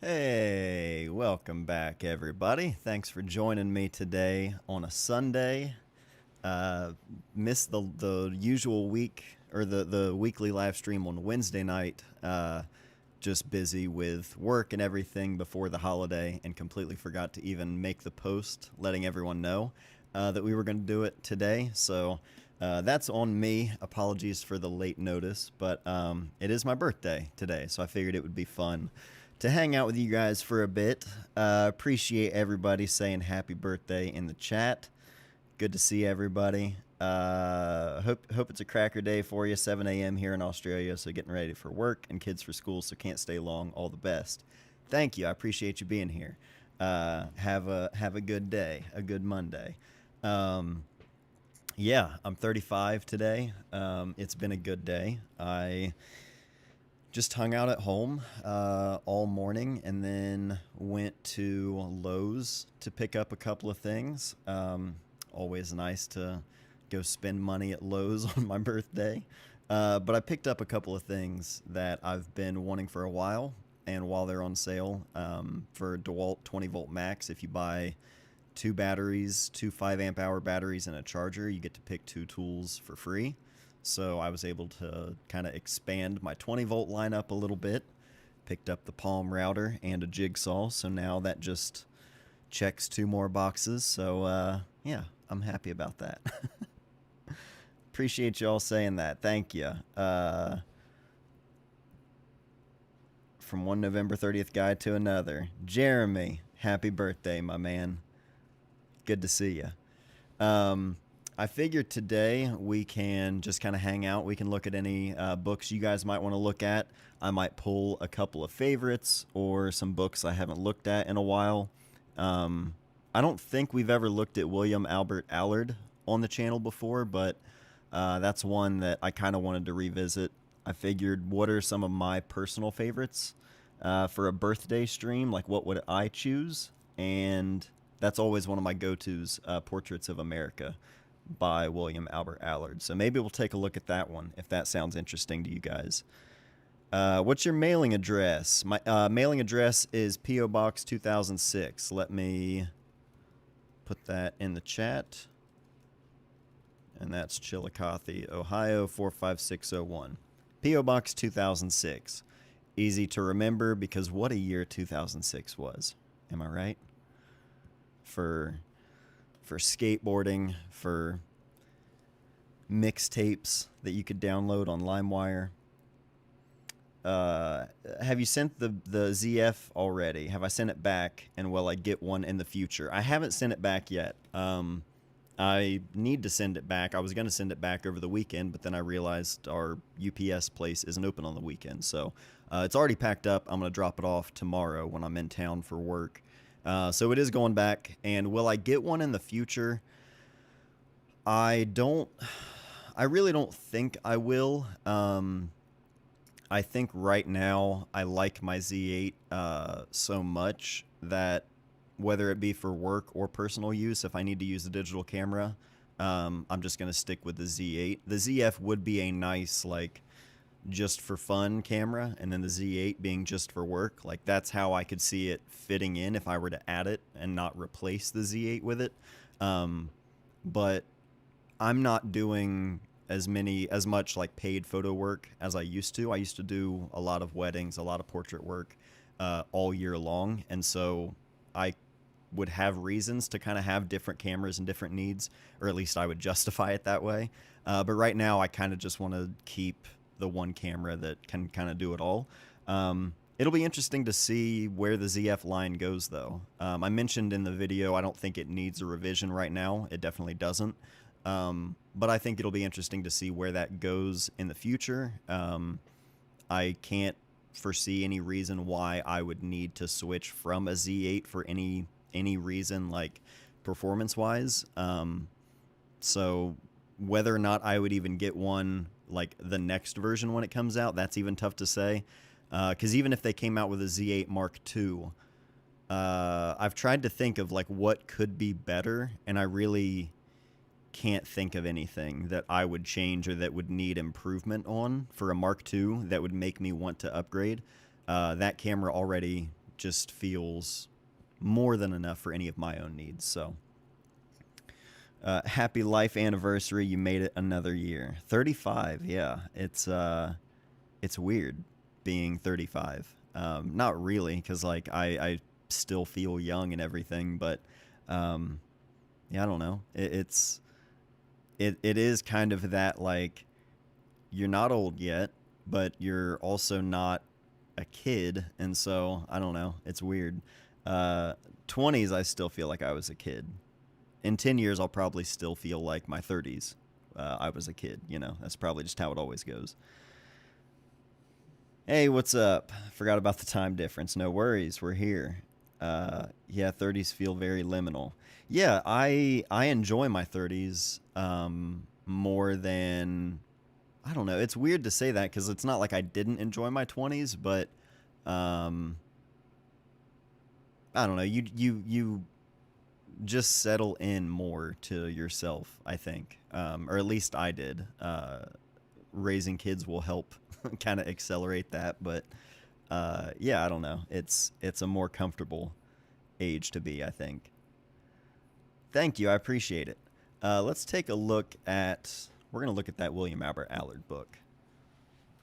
Hey, welcome back, everybody. Thanks for joining me today on a Sunday. Uh, Missed the usual week or the weekly live stream on Wednesday night. Just busy with work and everything before the holiday, and completely forgot to even make the post letting everyone know that we were going to do it today. So that's on me. Apologies for the late notice, but it is my birthday today, so I figured it would be fun to hang out with you guys for a bit. Appreciate everybody saying happy birthday in the chat. Good to see everybody. Hope it's a cracker day for you. 7 a.m. here in Australia, so getting ready for work and kids for school, so can't stay long. All the best. Thank you. I appreciate you being here. Have a good day, a good Monday. Yeah, I'm 35 today. It's been a good day. I just hung out at home all morning and then went to Lowe's to pick up a couple of things. Always nice to go spend money at Lowe's on my birthday. But I picked up a couple of things that I've been wanting for a while. And while they're on sale for DeWalt 20 volt max, if you buy two batteries, two 5 amp hour batteries, and a charger, you get to pick two tools for free. So I was able to kind of expand my 20 volt lineup a little bit. Picked up the Palm router and a jigsaw, so now that just checks two more boxes. So yeah, I'm happy about that. Appreciate y'all saying that. Thank you. From one November 30th guy to another. Jeremy, happy birthday, my man. Good to see you. I figured today we can just kind of hang out. We can look at any books you guys might want to look at. I might pull a couple of favorites or some books I haven't looked at in a while. I don't think we've ever looked at William Albert Allard on the channel before, but that's one that I kind of wanted to revisit. I figured, what are some of my personal favorites for a birthday stream? Like, what would I choose? And that's always one of my go-tos, Portraits of America by William Albert Allard. So maybe we'll take a look at that one if that sounds interesting to you guys. What's your mailing address? My mailing address is P.O. Box 2006. Let me put that in the chat. And that's Chillicothe, Ohio 45601. P.O. Box 2006. Easy to remember because what a year 2006 was. Am I right? For skateboarding, for mixtapes that you could download on LimeWire. Have you sent the ZF already? Have I sent it back, and will I get one in the future? I haven't sent it back yet. I need to send it back. I was going to send it back over the weekend, but then I realized our UPS place isn't open on the weekend. So it's already packed up. I'm going to drop it off tomorrow when I'm in town for work. So it is going back. And will I get one in the future? I really don't think I will. I think right now I like my Z8 so much that whether it be for work or personal use, if I need to use a digital camera, I'm just going to stick with the Z8. The ZF would be a nice, like, just for fun camera, and then the Z8 being just for work. Like, that's how I could see it fitting in if I were to add it and not replace the Z8 with it. But I'm not doing as much like paid photo work as I used to. I used to do a lot of weddings, a lot of portrait work all year long, and so I would have reasons to kind of have different cameras and different needs, or at least I would justify it that way. But right now I kind of just want to keep the one camera that can kind of do it all. It'll be interesting to see where the ZF line goes, though. I mentioned in the video I don't think it needs a revision right now. It definitely doesn't. But I think it'll be interesting to see where that goes in the future. I can't foresee any reason why I would need to switch from a Z8 for any reason, like performance-wise. So whether or not I would even get one, like the next version when it comes out, that's even tough to say. Because even if they came out with a Z8 Mark II, I've tried to think of like what could be better, and I really can't think of anything that I would change or that would need improvement on for a Mark II that would make me want to upgrade. That camera already just feels more than enough for any of my own needs. So, happy life anniversary. You made it another year. 35. Yeah. It's weird being 35. Not really, because like I still feel young and everything, but yeah, I don't know. It is kind of that, like, you're not old yet, but you're also not a kid, and so I don't know. It's weird. 20s, I still feel like I was a kid. In 10 years, I'll probably still feel like my 30s. I was a kid. You know, that's probably just how it always goes. Hey, what's up? Forgot about the time difference. No worries, we're here. Yeah, 30s feel very liminal. Yeah, I enjoy my 30s more than, I don't know. It's weird to say that because it's not like I didn't enjoy my 20s, but um, I don't know. You just settle in more to yourself, I think, or at least I did. Raising kids will help kind of accelerate that, but yeah, I don't know. It's a more comfortable age to be, I think. Thank you, I appreciate it. Let's take a look at. We're gonna look at that William Albert Allard book.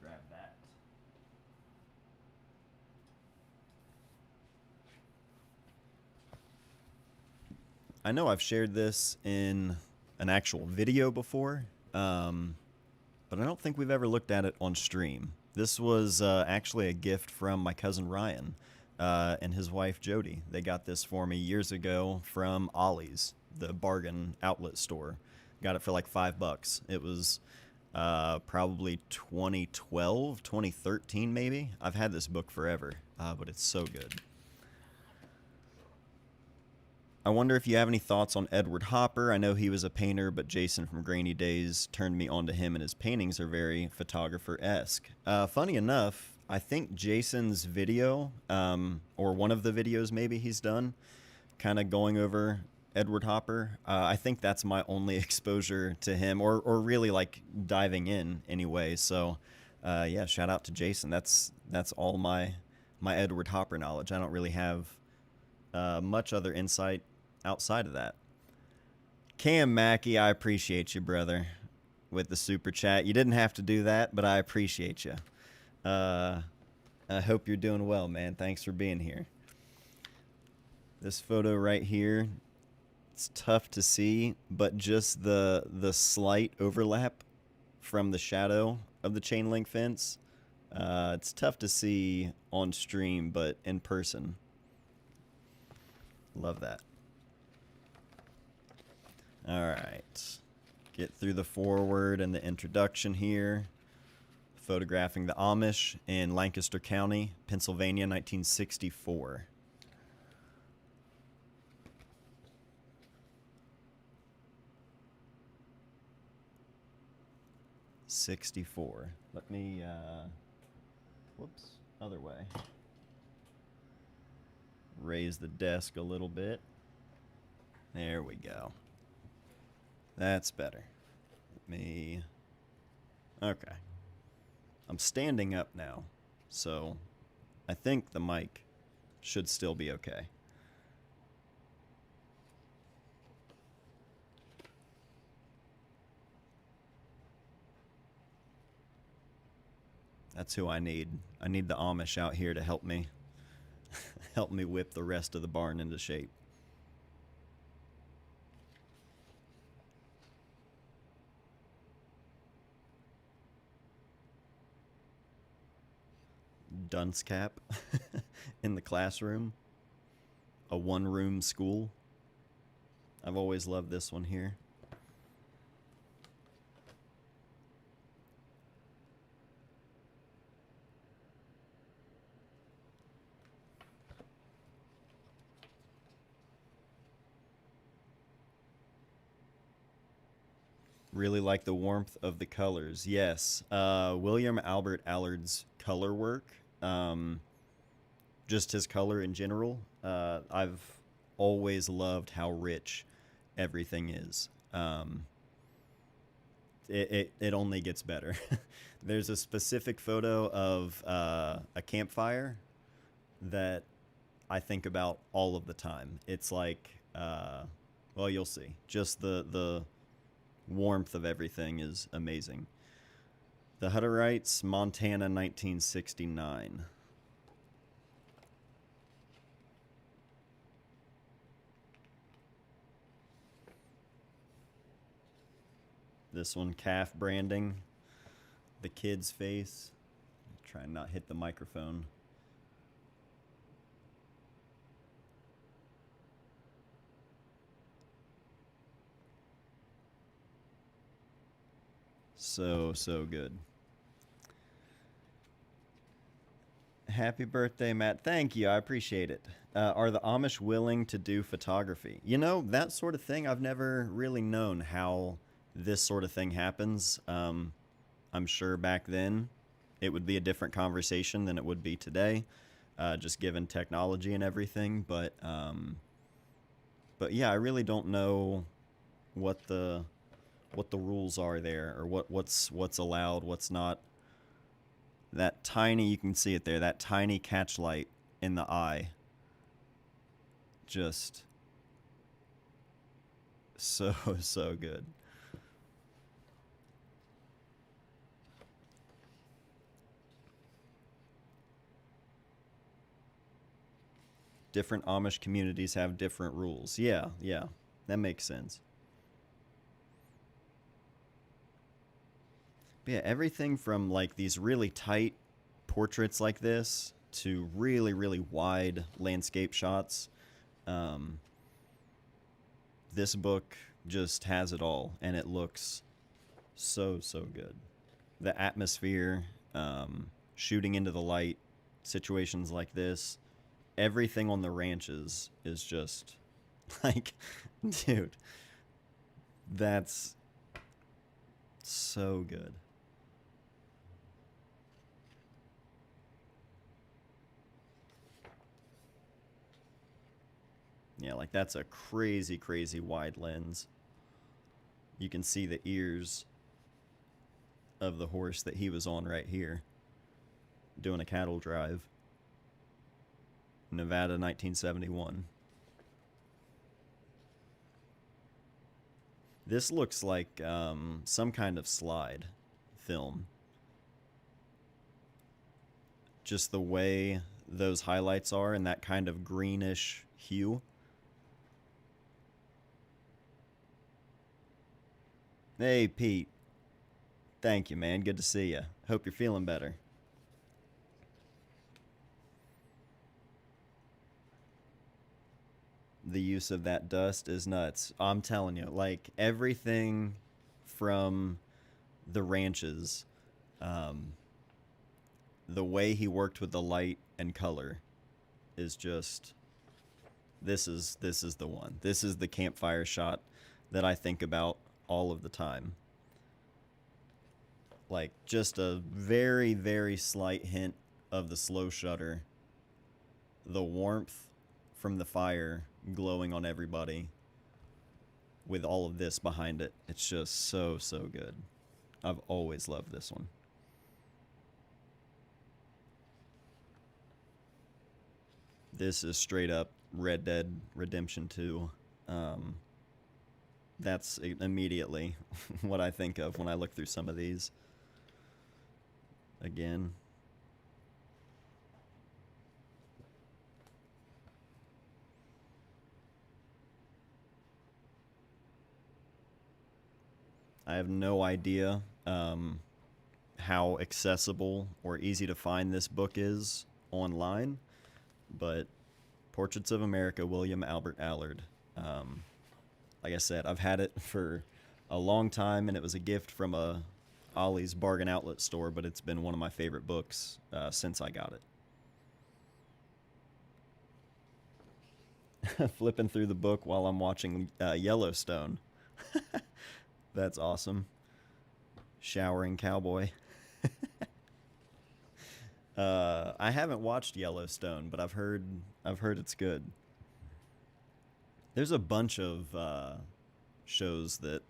Grab that. I know I've shared this in an actual video before, but I don't think we've ever looked at it on stream. This was actually a gift from my cousin Ryan and his wife Jody. They got this for me years ago from Ollie's, the bargain outlet store. Got it for like $5. It was probably 2012, 2013 maybe. I've had this book forever, but it's so good. I wonder if you have any thoughts on Edward Hopper. I know he was a painter, but Jason from Grainy Days turned me on to him, and his paintings are very photographer-esque. Funny enough, I think Jason's video, or one of the videos maybe he's done, kind of going over Edward Hopper, I think that's my only exposure to him, or really like diving in anyway. So yeah, shout out to Jason. That's all my Edward Hopper knowledge. I don't really have much other insight outside of that. Cam Mackey, I appreciate you, brother, with the super chat. You didn't have to do that, but I appreciate you. I hope you're doing well, man. Thanks for being here. This photo right here, it's tough to see, but just the slight overlap from the shadow of the chain link fence, it's tough to see on stream, but in person, love that. All right, get through the foreword and the introduction here. Photographing the Amish in Lancaster County, Pennsylvania, 1964. '64. Let me, whoops, other way. Raise the desk a little bit. There we go. That's better. Let me, okay. I'm standing up now, so I think the mic should still be okay. That's who I need. I need the Amish out here to help me help me whip the rest of the barn into shape. Dunce cap in the classroom. A one-room school. I've always loved this one here. Really like the warmth of the colors. Yes. William Albert Allard's color work, just his color in general, I've always loved how rich everything is. It only gets better. There's a specific photo of a campfire that I think about all of the time. It's like, well, you'll see. Just the warmth of everything is amazing. The Hutterites, Montana, 1969. This one, calf branding. The kid's face. Try and not hit the microphone. So good. Happy birthday, Matt. Thank you. I appreciate it. Are the Amish willing to do photography? You know, that sort of thing, I've never really known how this sort of thing happens. I'm sure back then it would be a different conversation than it would be today, just given technology and everything. But yeah, I really don't know what the rules are there, or what's allowed, what's not. That tiny, you can see it there, that tiny catch light in the eye. Just so good. Different Amish communities have different rules. Yeah, that makes sense. But yeah, everything from like these really tight portraits like this to really wide landscape shots. Um, this book just has it all, and it looks so good. The atmosphere, shooting into the light, situations like this, everything on the ranches is just like, dude, that's so good. Yeah, like that's a crazy wide lens. You can see the ears of the horse that he was on right here, doing a cattle drive. Nevada, 1971. This looks like some kind of slide film. Just the way those highlights are and that kind of greenish hue. Hey, Pete. Thank you, man. Good to see you. Hope you're feeling better. The use of that dust is nuts. I'm telling you, like everything from the ranches, um, the way he worked with the light and color is just, this is the one. This is the campfire shot that I think about all of the time. Like just a very slight hint of the slow shutter, the warmth from the fire glowing on everybody with all of this behind it. It's just so good. I've always loved this one. This is straight up Red Dead Redemption 2. That's immediately what I think of when I look through some of these. Again. I have no idea how accessible or easy to find this book is online, but Portraits of America, William Albert Allard. Like I said, I've had it for a long time, and it was a gift from a Ollie's Bargain Outlet store, but it's been one of my favorite books since I got it. Flipping through the book while I'm watching Yellowstone. That's awesome. Showering cowboy. I haven't watched Yellowstone, but I've heard it's good. There's a bunch of shows that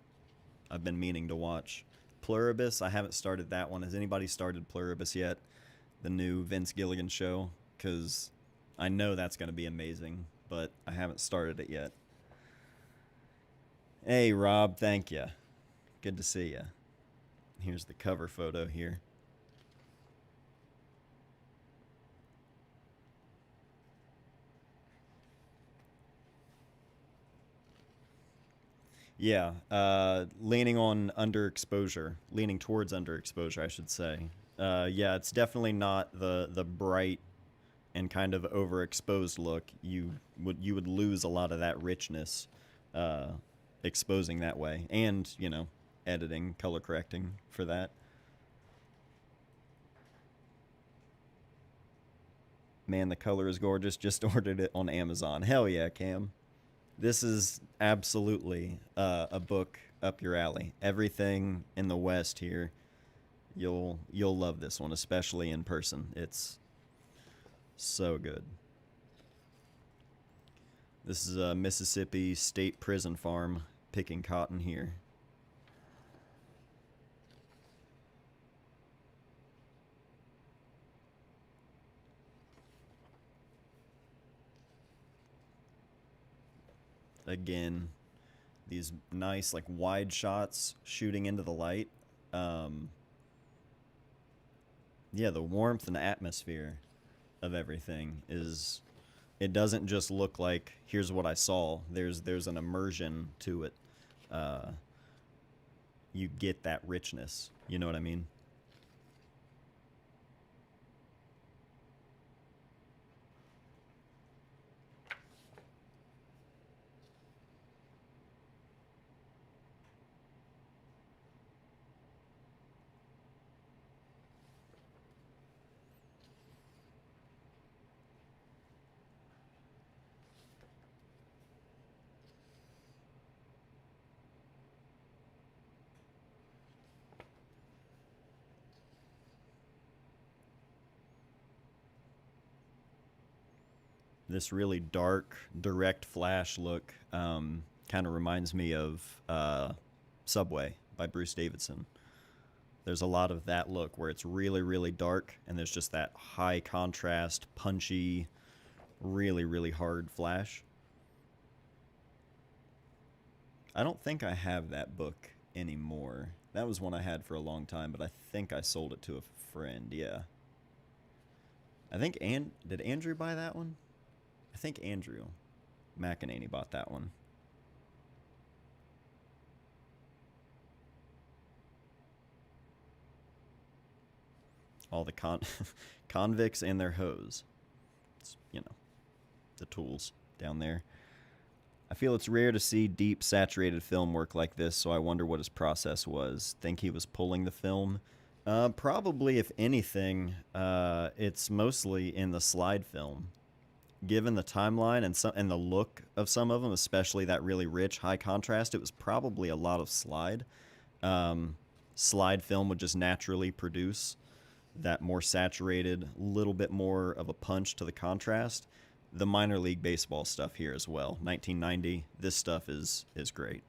I've been meaning to watch. Pluribus, I haven't started that one. Has anybody started Pluribus yet? The new Vince Gilligan show? Because I know that's going to be amazing, but I haven't started it yet. Hey, Rob, thank you. Good to see you. Here's the cover photo here. Yeah, leaning on underexposure, leaning towards underexposure, I should say. Yeah, it's definitely not the bright and kind of overexposed look. You would lose a lot of that richness, uh, exposing that way, and editing, color correcting for that. Man, the color is gorgeous. Just ordered it on Amazon. Hell yeah, Cam. This is absolutely a book up your alley. Everything in the West here, you'll love this one, especially in person. It's so good. This is a Mississippi State Prison farm picking cotton here. Again, these nice like wide shots shooting into the light. Um, yeah, the warmth and atmosphere of everything is, it doesn't just look like here's what I saw. There's an immersion to it. Uh, you get that richness. You know what I mean? This really dark, direct flash look kind of reminds me of Subway by Bruce Davidson. There's a lot of that look where it's really, really dark, and there's just that high contrast, punchy, really, really hard flash. I don't think I have that book anymore. That was one I had for a long time, but I think I sold it to a friend. Yeah. I think did Andrew buy that one? I think Andrew McEnany bought that one. All the convicts and their hose. It's, the tools down there. I feel it's rare to see deep, saturated film work like this, so I wonder what his process was. Think he was pulling the film? Probably, if anything, it's mostly in the slide film. Given the timeline and the look of some of them, especially that really rich, high contrast, it was probably a lot of slide. Slide film would just naturally produce that more saturated, little bit more of a punch to the contrast. The minor league baseball stuff here as well. 1990, this stuff is great.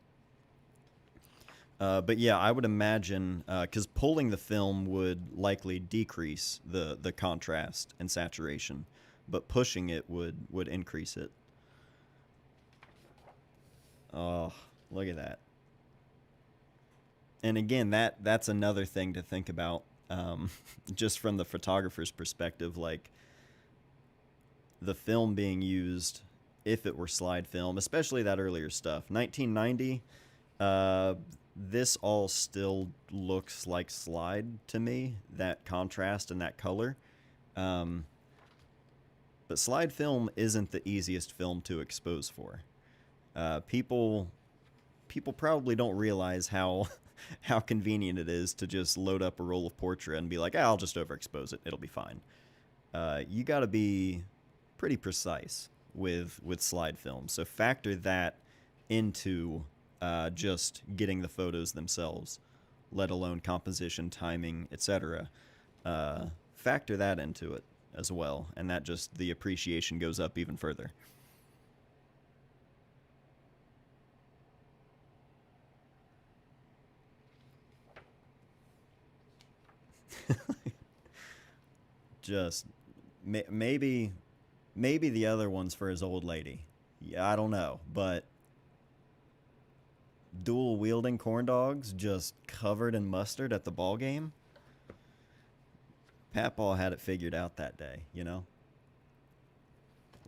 But yeah, I would imagine because pulling the film would likely decrease the contrast and saturation, but pushing it would increase it. Oh, look at that! And again, that's another thing to think about, just from the photographer's perspective, like the film being used, if it were slide film, especially that earlier stuff, 1990. This all still looks like slide to me, that contrast and that color. Um, but slide film isn't the easiest film to expose for. People probably don't realize how how convenient it is to just load up a roll of Portrait and be like, I'll just overexpose it. It'll be fine. You got to be pretty precise with slide film. So factor that into just getting the photos themselves, let alone composition, timing, etc. Factor that into it as well, and that just the appreciation goes up even further. Just maybe Maybe the other one's for his old lady. Yeah, I don't know, but dual wielding corn dogs just covered in mustard at the ball game. Patball had it figured out that day, you know?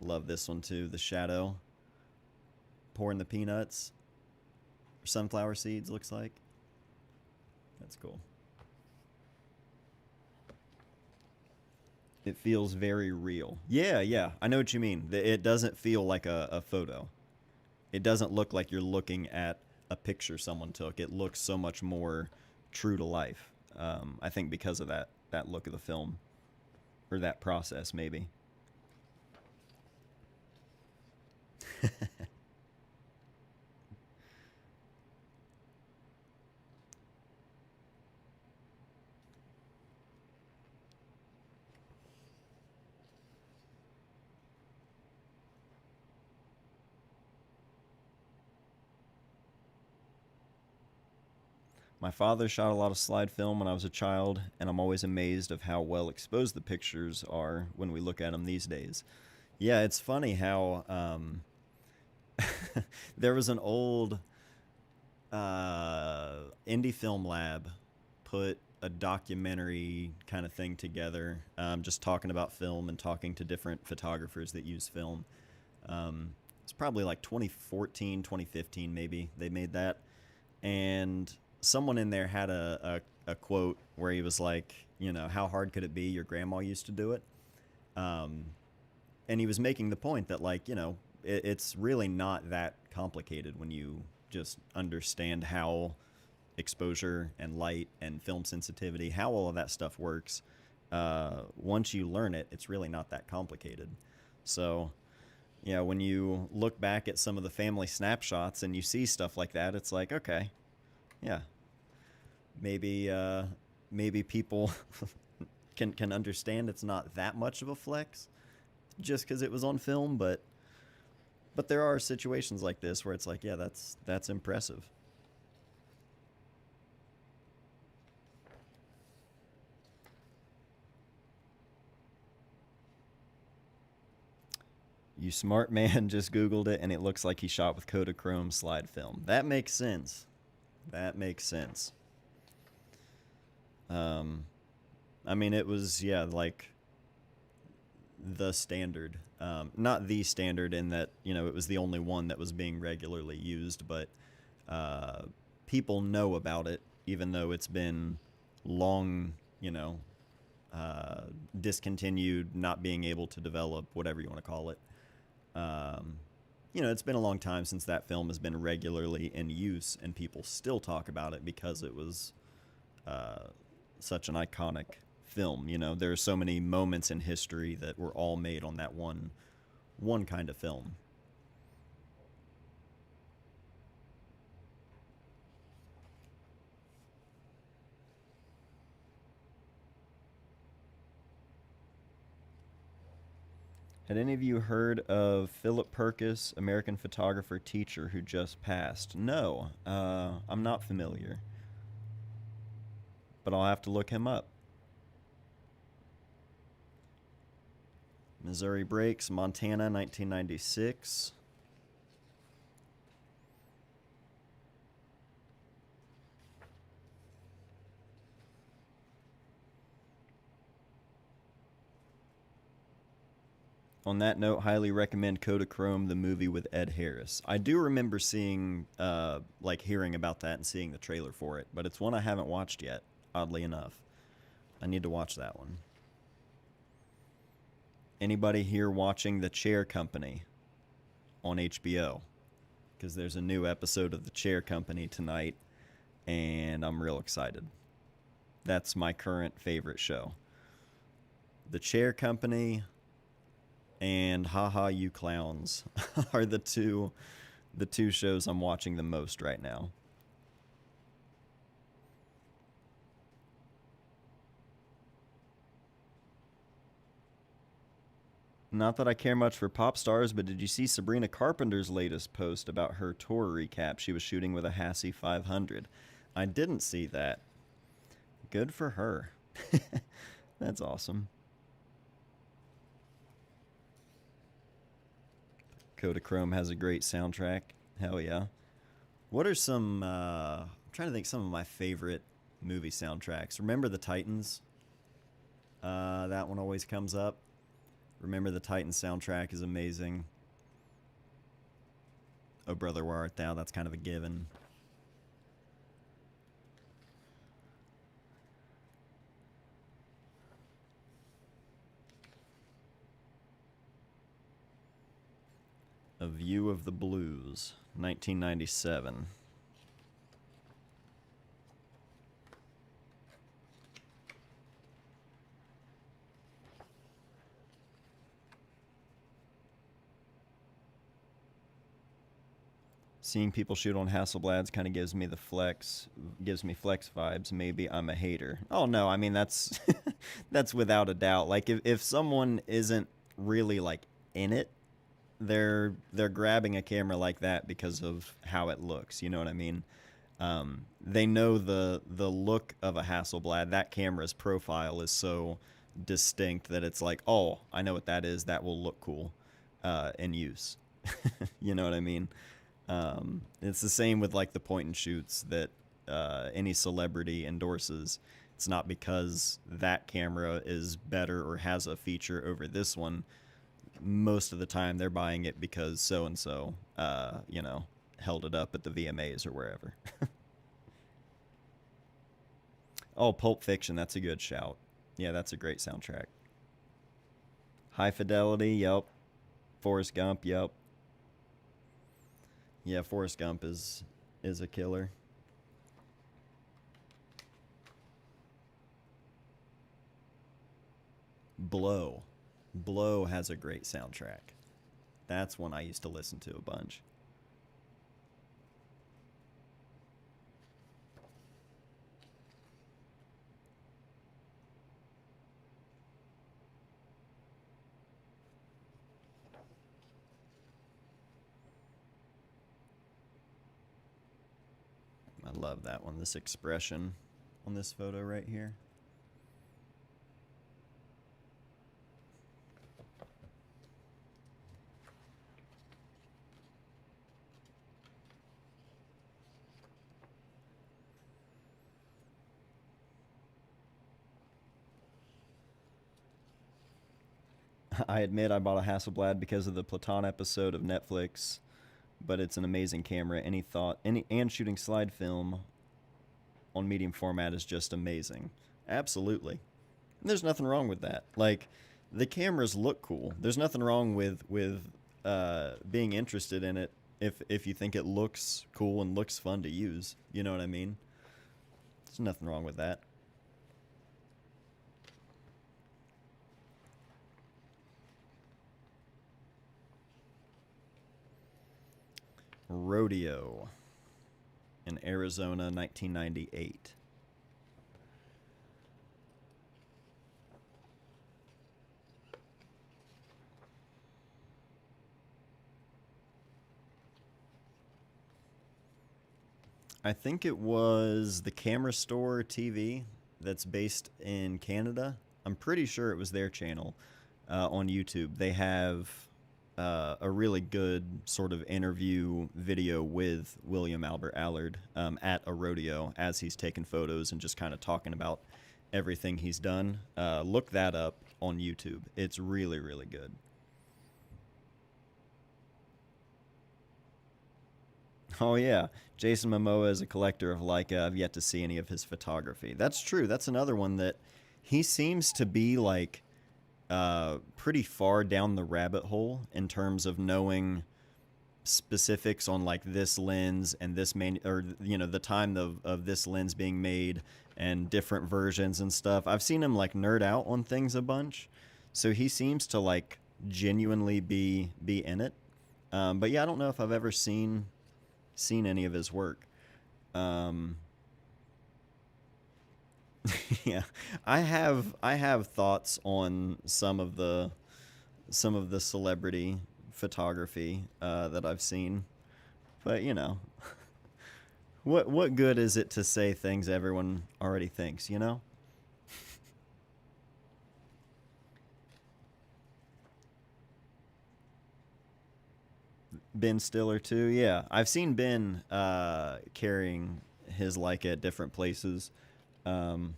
Love this one too. The shadow pouring the peanuts. Sunflower seeds, looks like. That's cool. It feels very real. Yeah, yeah. I know what you mean. It doesn't feel like a photo. It doesn't look like you're looking at a picture someone took. It looks so much more true to life. I think because of that look of the film. Or that process, maybe. My father shot a lot of slide film when I was a child, and I'm always amazed of how well exposed the pictures are when we look at them these days. Yeah, it's funny how there was an old indie film lab put a documentary kind of thing together, just talking about film and talking to different photographers that use film. It's probably like 2014, 2015 maybe they made that. And someone in there had a quote where he was like, you know, how hard could it be? Your grandma used to do it. And he was making the point that, like, you know, it's really not that complicated when you just understand how exposure and light and film sensitivity, how all of that stuff works. Once you learn it, it's really not that complicated. So, yeah, when you look back at some of the family snapshots and you see stuff like that, it's like, okay, yeah, maybe people can understand it's not that much of a flex just because it was on film, but there are situations like this where it's like, yeah, that's impressive. You smart man just Googled it, and it looks like he shot with Kodachrome slide film. That makes sense. That makes sense. Um, I mean, it was, yeah, like the standard. Not the standard in that, you know, it was the only one that was being regularly used, but uh, people know about it, even though it's been long, you know, uh, discontinued, not being able to develop, whatever you want to call it. Um, you know, it's been a long time since that film has been regularly in use, and people still talk about it because it was uh, such an iconic film. You know, there are so many moments in history that were all made on that one kind of film. Had any of you heard of Philip Purkis, American photographer teacher who just passed? No, I'm not familiar, but I'll have to look him up. Missouri Breaks, Montana, 1996. On that note, highly recommend Kodachrome, the movie with Ed Harris. I do remember seeing, like hearing about that and seeing the trailer for it, but it's one I haven't watched yet, oddly enough. I need to watch that one. Anybody here watching The Chair Company on HBO? Because there's a new episode of The Chair Company tonight, and I'm real excited. That's my current favorite show. The Chair Company and Haha You Clowns are the two shows I'm watching the most right now. Not that I care much for pop stars, but did you see Sabrina Carpenter's latest post about her tour recap she was shooting with a Hassie 500? I didn't see that. Good for her. That's awesome. Kodachrome has a great soundtrack. Hell yeah. What are some, I'm trying to think some of my favorite movie soundtracks. Remember the Titans? That one always comes up. Remember the Titans soundtrack is amazing. Oh Brother, Where Art Thou? That's kind of a given. A View of the Blues, 1997. Seeing people shoot on Hasselblads kind of gives me flex vibes. Maybe I'm a hater. Oh no, I mean that's that's without a doubt. Like if someone isn't really like in it, they're grabbing a camera like that because of how it looks. You know what I mean? They know the look of a Hasselblad. That camera's profile is so distinct that it's like, oh, I know what that is. That will look cool in use. You know what I mean? It's the same with like the point and shoots that any celebrity endorses. It's not because that camera is better or has a feature over this one. Most of the time they're buying it because so and so, you know, held it up at the VMAs or wherever. Oh, Pulp Fiction, that's a good shout. Yeah, that's a great soundtrack. High Fidelity, yep. Forrest Gump, yep. Yeah, Forrest Gump is a killer. Blow. Blow has a great soundtrack. That's one I used to listen to a bunch. I love that one. This expression on this photo right here. I admit I bought a Hasselblad because of the Platon episode of Netflix, but it's an amazing camera. And shooting slide film on medium format is just amazing. Absolutely. There's nothing wrong with that. Like, the cameras look cool. There's nothing wrong with being interested in it if you think it looks cool and looks fun to use. You know what I mean? There's nothing wrong with that. Rodeo in Arizona, 1998. I think it was the Camera Store TV that's based in Canada. I'm pretty sure it was their channel on YouTube. They have a really good sort of interview video with William Albert Allard at a rodeo as he's taking photos and just kind of talking about everything he's done. Look that up on YouTube. It's really, really good. Oh yeah, Jason Momoa is a collector of Leica. I've yet to see any of his photography. That's true. That's another one that he seems to be like pretty far down the rabbit hole in terms of knowing specifics on like this lens and this or you know the time of this lens being made and different versions and stuff. I've seen him like nerd out on things a bunch, so he seems to like genuinely be in it. But yeah, I don't know if I've ever seen any of his work. Yeah, I have thoughts on some of the celebrity photography that I've seen, but you know, what good is it to say things everyone already thinks? You know. Ben Stiller too. Yeah, I've seen Ben carrying his Leica at different places. Um,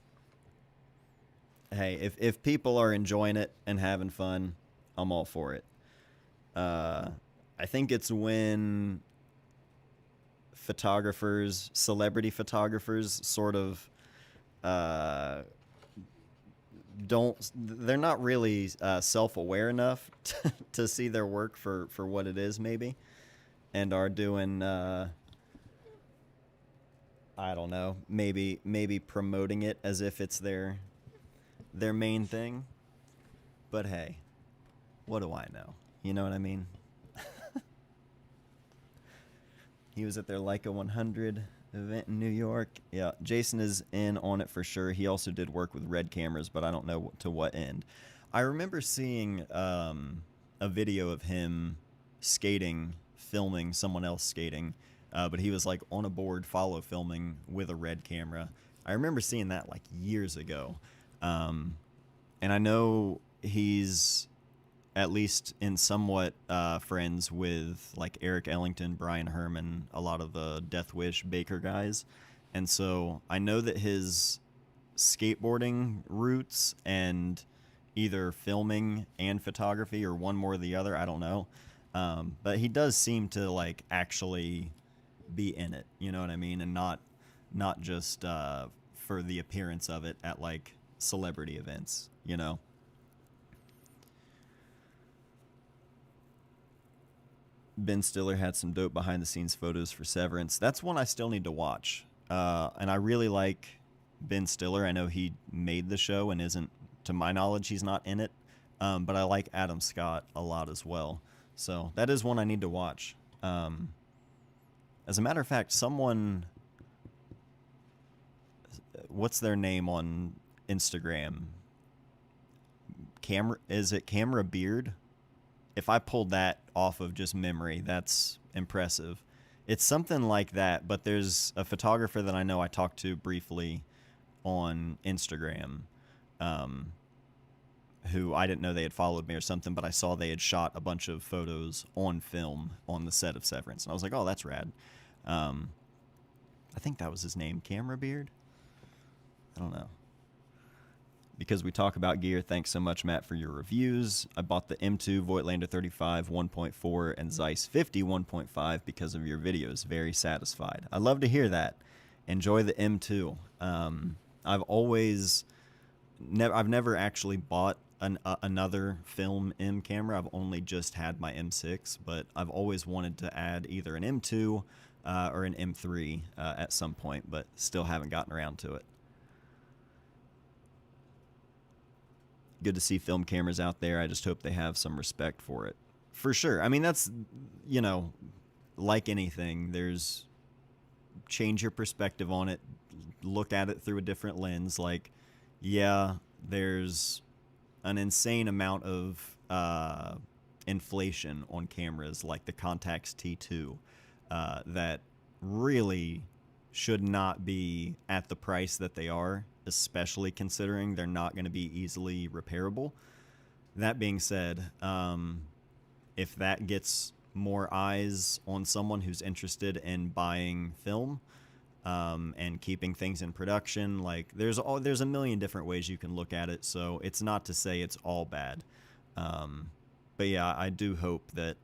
hey, if people are enjoying it and having fun, I'm all for it. Uh, I think it's when photographers, celebrity photographers, sort of uh, they're not really self-aware enough to see their work for what it is, maybe, and are doing I don't know, maybe promoting it as if it's their main thing. But hey, what do I know? You know what I mean? He was at their Leica 100 event in New York. Yeah, Jason is in on it for sure. He also did work with red cameras, but I don't know to what end. I remember seeing a video of him skating, filming someone else skating, but he was like on a board follow filming with a red camera. I remember seeing that like years ago. Um, and I know he's at least in somewhat friends with like Eric Ellington, Brian Herman, a lot of the Death Wish Baker guys. And so I know that his skateboarding roots and either filming and photography or one more or the other, I don't know. But he does seem to like actually be in it, you know what I mean? And not just for the appearance of it at like celebrity events, you know? Ben Stiller had some dope behind the scenes photos for Severance. That's one I still need to watch. And I really like Ben Stiller. I know he made the show and isn't, to my knowledge, he's not in it. But I like Adam Scott a lot as well. So that is one I need to watch. As a matter of fact, someone, what's their name on Instagram? Is it Camera Beard? If I pulled that off of just memory, that's impressive. It's something like that, but there's a photographer that I know I talked to briefly on Instagram, who I didn't know they had followed me or something, but I saw they had shot a bunch of photos on film on the set of Severance. And I was like, oh, that's rad. I think that was his name, Camera Beard? I don't know. Because we talk about gear, thanks so much, Matt, for your reviews. I bought the M2 Voigtlander 35 1.4 and Zeiss 50 1.5 because of your videos. Very satisfied. I love to hear that. Enjoy the M2. I've never actually bought another film M camera. I've only just had my M6, but I've always wanted to add either an M2 or an M3 at some point, but still haven't gotten around to it. Good to see film cameras out there. I just hope they have some respect for it. For sure. I mean, that's, you know, like anything, there's change your perspective on it, look at it through a different lens. Like, yeah, there's an insane amount of inflation on cameras like the Contax T2 that really should not be at the price that they are, especially considering they're not going to be easily repairable. That being said, if that gets more eyes on someone who's interested in buying film and keeping things in production, like there's a million different ways you can look at it. So it's not to say it's all bad, but yeah, I do hope that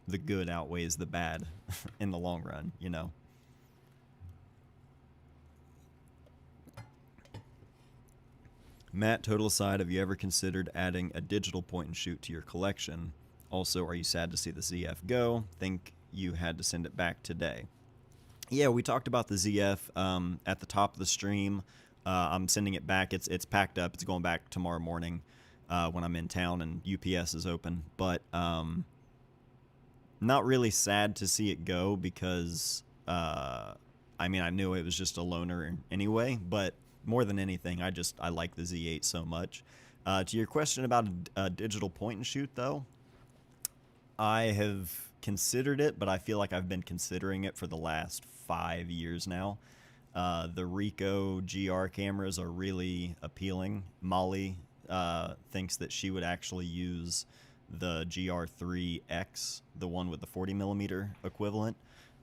the good outweighs the bad in the long run, you know. Matt, total aside, have you ever considered adding a digital point and shoot to your collection? Also, are you sad to see the ZF go? Think you had to send it back today. Yeah, we talked about the ZF at the top of the stream. I'm sending it back. It's packed up. It's going back tomorrow morning when I'm in town and UPS is open. But not really sad to see it go because, I mean, I knew it was just a loaner anyway, but more than anything, I like the Z8 so much. To your question about a digital point and shoot, though, I have considered it, but I feel like I've been considering it for the last 5 years now. The Ricoh GR cameras are really appealing. Molly thinks that she would actually use the GR3X, the one with the 40 millimeter equivalent.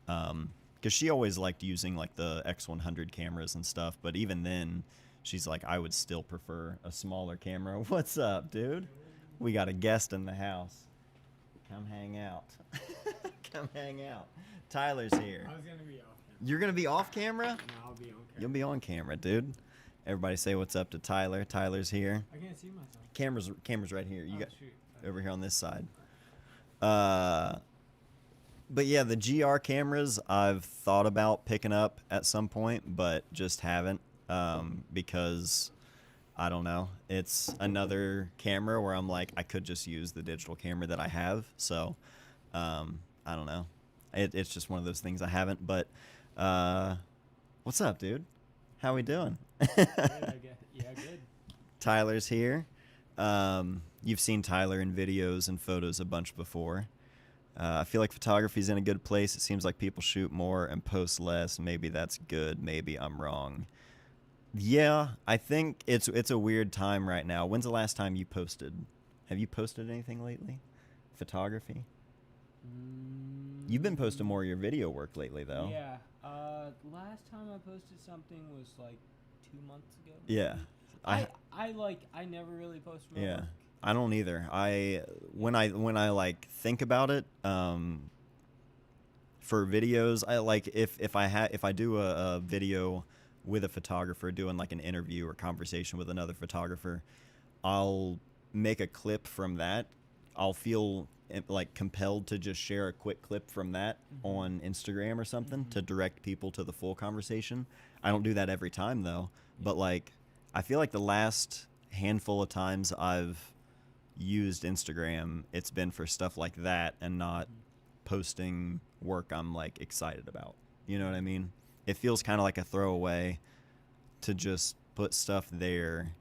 Because she always liked using like the X100 cameras and stuff, but even then, she's like, I would still prefer a smaller camera. What's up, dude? We got a guest in the house. Come hang out. Come hang out. Tyler's here. I was gonna be off camera. You're gonna be off camera? No, I'll be on camera. You'll be on camera, dude. Everybody say what's up to Tyler. Tyler's here. I can't see myself. Camera's right here. You got shoot. over here on this side. But yeah, the GR cameras I've thought about picking up at some point, but just haven't, because I don't know. It's another camera where I'm like, I could just use the digital camera that I have. So, I don't know. It's just one of those things I haven't. But what's up, dude? How we doing? Good. Tyler's here. You've seen Tyler in videos and photos a bunch before. I feel like photography's in a good place. It seems like people shoot more and post less. Maybe that's good. Maybe I'm wrong. Yeah, I think it's a weird time right now. When's the last time you posted? Have you posted anything lately? Photography? You've been posting more of your video work lately, though. Yeah. Last time I posted something was like 2 months ago. Yeah. I never really post my work. I don't either. When I like think about it, for videos, I like if I do a video with a photographer doing like an interview or conversation with another photographer, I'll make a clip from that. I'll feel like compelled to just share a quick clip from that on Instagram or something to direct people to the full conversation. I don't do that every time though, but like I feel like the last handful of times I've used Instagram, it's been for stuff like that and not posting work I'm like excited about. You know what I mean? It feels kind of like a throwaway to just put stuff there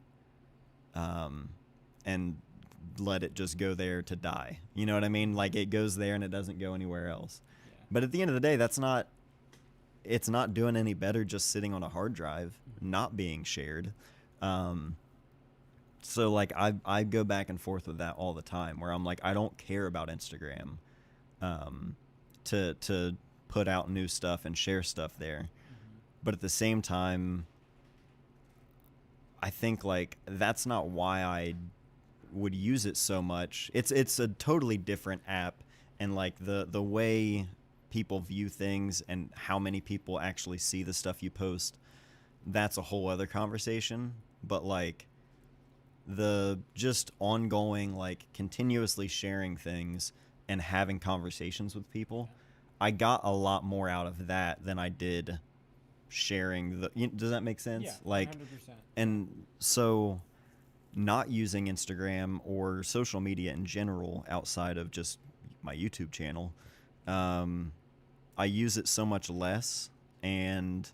and let it just go there to die. You know what I mean? Like it goes there and it doesn't go anywhere else. Yeah. But at the end of the day, it's not doing any better just sitting on a hard drive, not being shared. So like I go back and forth with that all the time where I'm like, I don't care about Instagram to put out new stuff and share stuff there. But at the same time, I think like that's not why I would use it so much. It's a totally different app, and like the way people view things and how many people actually see the stuff you post, that's a whole other conversation. But like the just ongoing like continuously sharing things and having conversations with people, I got a lot more out of that than I did sharing does that make sense? Yeah, like 100%. And so not using Instagram or social media in general outside of just my YouTube channel, I use it so much less, and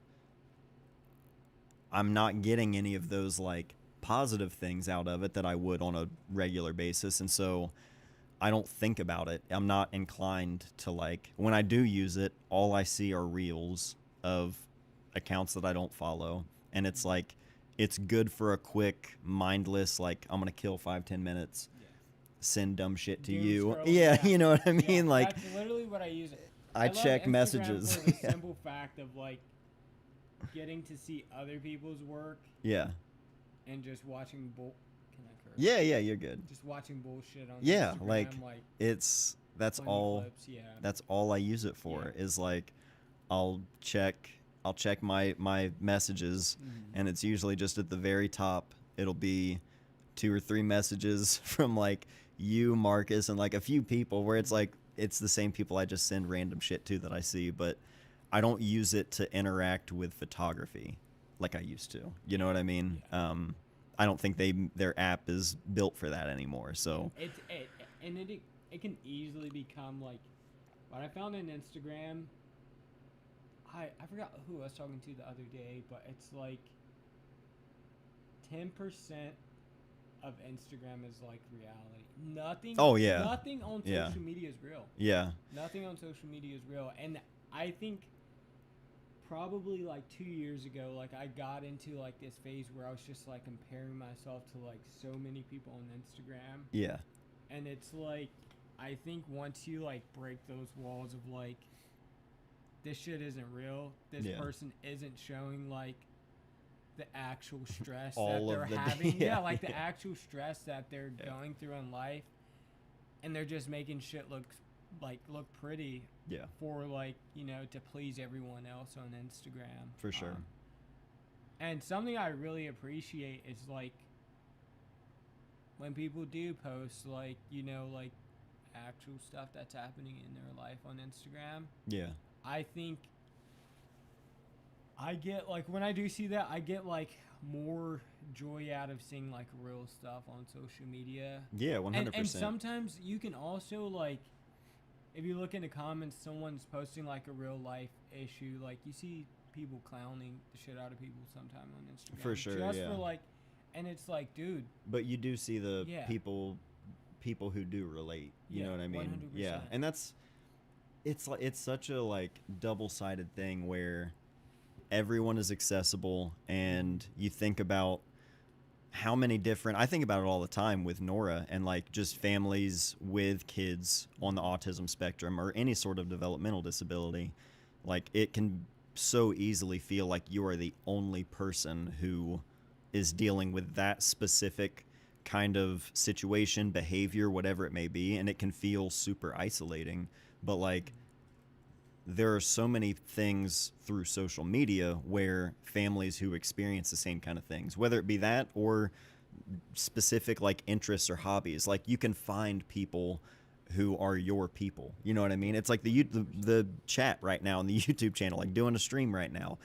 I'm not getting any of those like positive things out of it that I would on a regular basis. And so I don't think about it. I'm not inclined to like, when I do use it, all I see are reels of accounts that I don't follow. And it's like, it's good for a quick, mindless, like, I'm going to kill 5-10 minutes, send dumb shit to you. Yeah, you know what I mean? Yeah, like, that's literally what I use. I check Instagram messages. for the simple fact of like getting to see other people's work. Yeah. And just watching Can I curse? Yeah, you're good. Just watching bullshit on Instagram, like that's all. clips, That's all I use it for. Is like, I'll check my messages, and it's usually just at the very top. It'll be 2 or 3 messages from like you, Marcus, and like a few people where it's like it's the same people I just send random shit to that I see, but I don't use it to interact with photography like I used to. You know what I mean? I don't think their app is built for that anymore. So it can easily become like what I found in Instagram. I forgot who I was talking to the other day, but it's like 10% of Instagram is like reality. Nothing. Oh yeah. Nothing on social media is real. Yeah. Nothing on social media is real, and I think probably like 2 years ago, like I got into like this phase where I was just like comparing myself to like so many people on Instagram. Yeah. And it's like, I think once you like break those walls of like, this shit isn't real. This Yeah. person isn't showing like the actual stress All that of they're the having. yeah, Like the yeah. actual stress that they're Yeah. going through in life, and they're just making shit look pretty Yeah, for like, to please everyone else on Instagram. for sure. And something I really appreciate is like when people do post like, like actual stuff that's happening in their life on Instagram. Yeah. I think I get like, when I do see that, I get like more joy out of seeing like real stuff on social media. Yeah, 100%. And sometimes you can also like, if you look in the comments, someone's posting like a real life issue, like you see people clowning the shit out of people sometime on Instagram. For sure, Just yeah. for like, and it's like, dude. But you do see the Yeah. people who do relate. You know what I mean? 100%. Yeah, and it's such a like double-sided thing where everyone is accessible, and you think about how many different, I think about it all the time with Nora and like just families with kids on the autism spectrum or any sort of developmental disability. Like it can so easily feel like you are the only person who is dealing with that specific kind of situation, behavior, whatever it may be, and it can feel super isolating. But like there are so many things through social media where families who experience the same kind of things, whether it be that or specific like interests or hobbies, like you can find people who are your people. You know what I mean? It's like the chat right now on the YouTube channel, like doing a stream right now.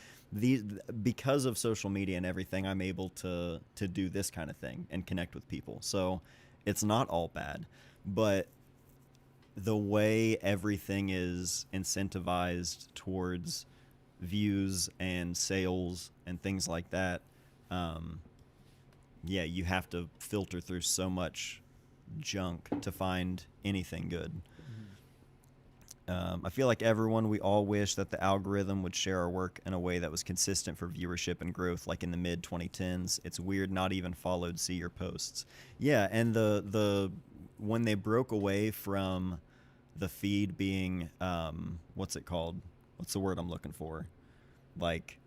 Because of social media and everything, I'm able to do this kind of thing and connect with people. So it's not all bad, but the way everything is incentivized towards views and sales and things like that, yeah, you have to filter through so much junk to find anything good. I feel like we all wish that the algorithm would share our work in a way that was consistent for viewership and growth, like in the mid 2010s. It's weird not even followed see your posts. Yeah, and the when they broke away from the feed being what's it called? What's the word I'm looking for? Like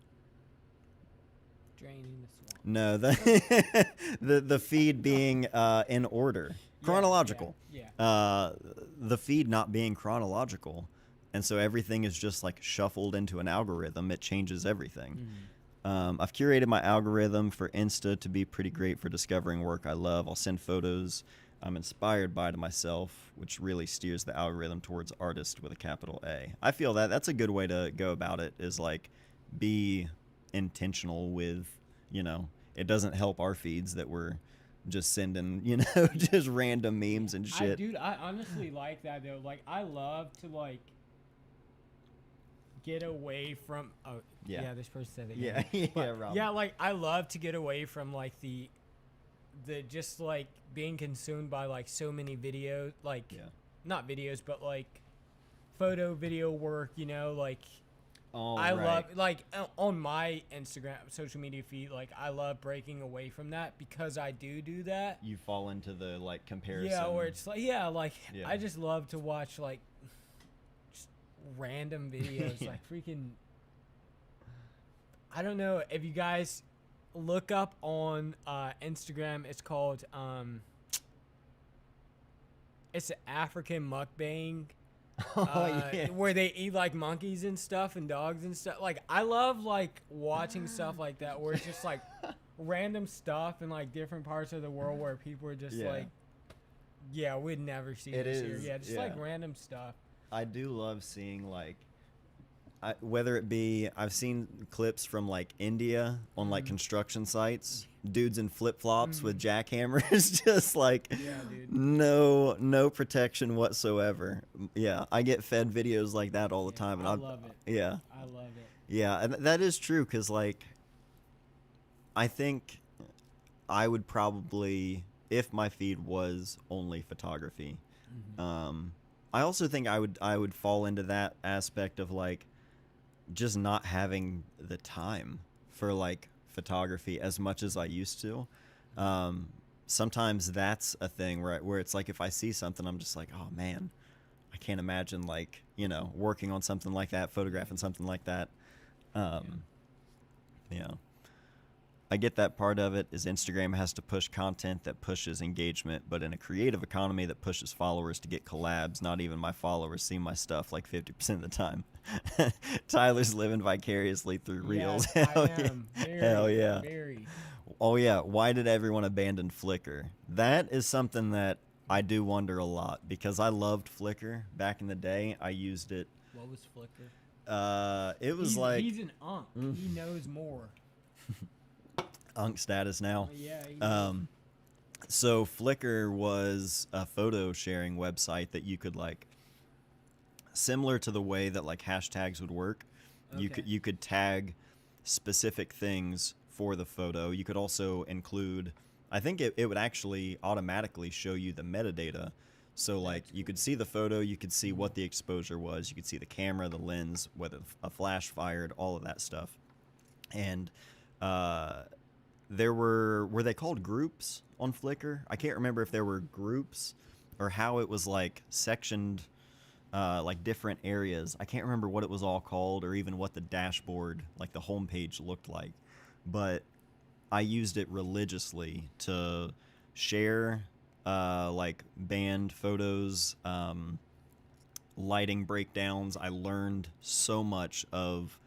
Draining the swamp. no, the feed being in order, chronological. Yeah. The feed not being chronological, and so everything is just like shuffled into an algorithm. It changes everything. I've curated my algorithm for Insta to be pretty great for discovering work I love. I'll send photos I'm inspired by to myself, which really steers the algorithm towards artist with a capital A. I feel that that's a good way to go about it, is like be intentional with, it doesn't help our feeds that we're just sending, just random memes and shit. I honestly like that though. Like I love to like get away from this person said it. Yeah. Yeah, Rob. Yeah, like I love to get away from like the just like being consumed by like so many videos, like not videos, but like video work, like love like on my Instagram social media feed, like I love breaking away from that because I do that. You fall into the like comparison. Yeah, where it's like I just love to watch like just random videos like freaking. I don't know if you guys look up on Instagram. It's called it's an African mukbang. Where they eat like monkeys and stuff and dogs and stuff. Like I love like watching stuff like that where it's just like random stuff in like different parts of the world where people are just like, we'd never see this here. Yeah, just like random stuff. I do love seeing like whether it be, I've seen clips from like India on like construction sites, dudes in flip-flops with jackhammers, just like no protection whatsoever. Yeah, I get fed videos like that all the time, and I love it. Yeah, I love it. Yeah, and that is true, because like I think I would probably, if my feed was only photography, I also think I would fall into that aspect of like just not having the time for like photography as much as I used to. sometimes that's a thing where it's like if I see something, I'm just like, oh man, I can't imagine like, you know, working on something like that, photographing something like that. You know, I get that part of it is Instagram has to push content that pushes engagement, but in a creative economy that pushes followers to get collabs, not even my followers see my stuff like 50% of the time. Tyler's living vicariously through Reels. Yes, Hell I am. yeah. Very, Hell yeah. very. Oh yeah, why did everyone abandon Flickr? That is something that I do wonder a lot because I loved Flickr back in the day. I used it. What was Flickr? It was like he's an unk. He knows more. Unk status now. Yeah. He knows. So Flickr was a photo sharing website that you could like, similar to the way that like hashtags would work. Okay. You could tag specific things for the photo. You could also include, I think it would actually automatically show you the metadata. So like you could see the photo, you could see what the exposure was, you could see the camera, the lens, whether a flash fired, all of that stuff. And there were they called groups on Flickr? I can't remember if there were groups or how it was like sectioned, like different areas. I can't remember what it was all called or even what the dashboard, like the homepage looked like. But I used it religiously to share like band photos, lighting breakdowns. I learned so much of